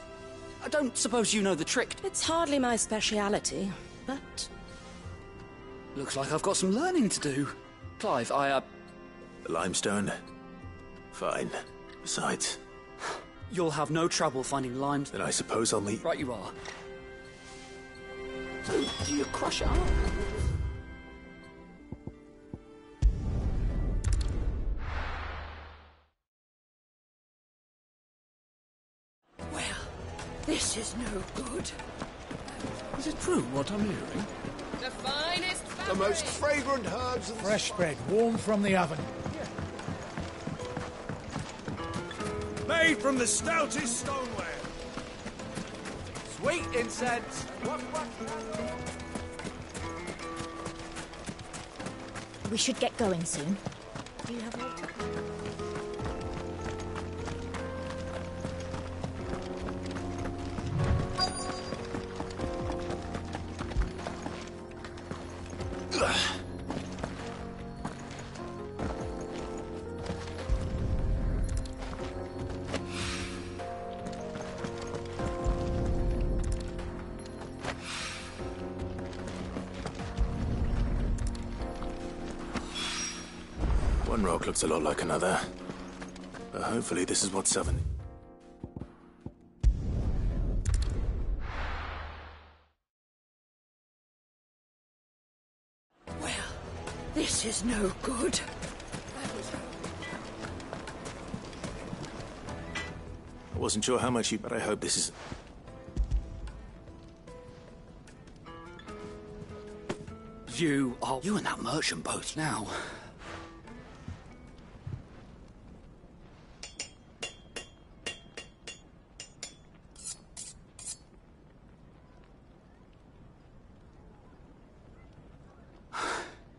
Speaker 13: I don't suppose you know the trick.
Speaker 7: It's hardly my speciality, but...
Speaker 13: Looks like I've got some learning to do. Clive, The
Speaker 1: limestone? Fine. Besides...
Speaker 13: You'll have no trouble finding limes.
Speaker 1: Then I suppose I'll meet...
Speaker 13: Right you are. So, do you crush it up?
Speaker 8: Well, this is no good.
Speaker 22: Is it true what I'm hearing?
Speaker 2: The finest
Speaker 22: The most fragrant herbs and...
Speaker 16: Fresh bread, warm from the oven.
Speaker 9: Made from the stoutest stoneware.
Speaker 4: Sweet incense.
Speaker 19: We should get going soon. Do you have water?
Speaker 1: One rock looks a lot like another. But hopefully this is what Southern...
Speaker 8: Well, this is no good.
Speaker 1: I wasn't sure how much you... But I hope this is...
Speaker 13: You and that merchant both now.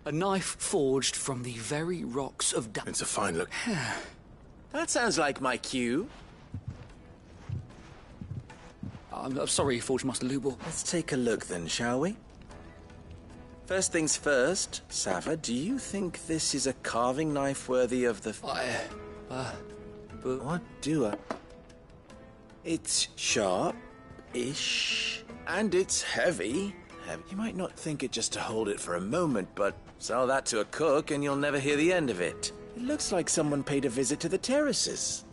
Speaker 13: A knife forged from the very rocks of
Speaker 1: It's a fine look.
Speaker 27: That sounds like my cue.
Speaker 13: I'm sorry, Forge Master Lubor.
Speaker 27: Let's take a look then, shall we? First things first, Sava, do you think this is a carving knife worthy of the... What do I... It's sharp-ish, and it's heavy. You might not think it just to hold it for a moment, but sell that to a cook and you'll never hear the end of it. It looks like someone paid a visit to the terraces.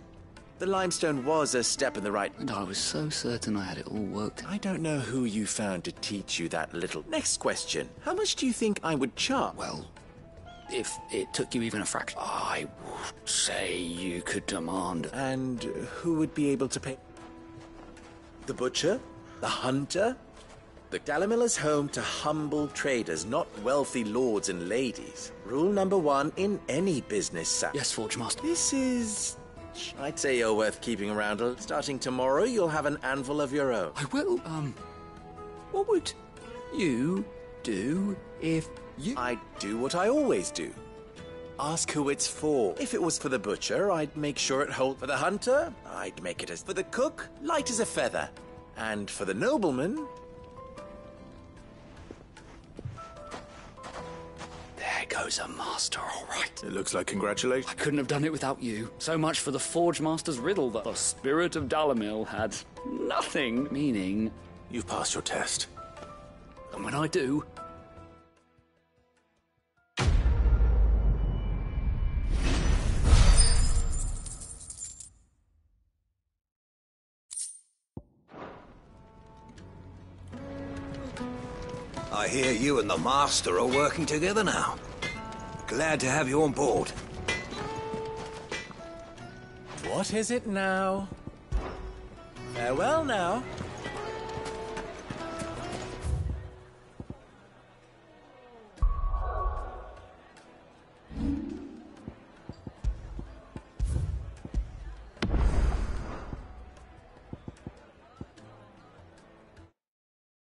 Speaker 27: The limestone was a step in the right...
Speaker 13: And I was so certain I had it all worked.
Speaker 27: I don't know who you found to teach you that little... Next question. How much do you think I would charge?
Speaker 13: Well, if it took you even a fraction, I would say you could demand...
Speaker 27: And who would be able to pay? The butcher? The hunter? The Dalamil is home to humble traders, not wealthy lords and ladies. Rule number 1 in any business, sir.
Speaker 13: Yes, Forge Master.
Speaker 27: This is... I'd say you're worth keeping around. Starting tomorrow, you'll have an anvil of your own.
Speaker 13: I will, what would you do if you...
Speaker 27: I'd do what I always do. Ask who it's for. If it was for the butcher, I'd make sure it holds. For the hunter, I'd make it as... For the cook, light as a feather. And for the nobleman...
Speaker 13: There goes a master, all right.
Speaker 1: It looks like congratulations.
Speaker 13: I couldn't have done it without you. So much for the Forge Master's riddle that the spirit of Dalamil had nothing, meaning...
Speaker 1: You've passed your test.
Speaker 13: And when I do...
Speaker 6: I hear you and the Master are working together now. Glad to have you on board.
Speaker 27: What is it now? Farewell now.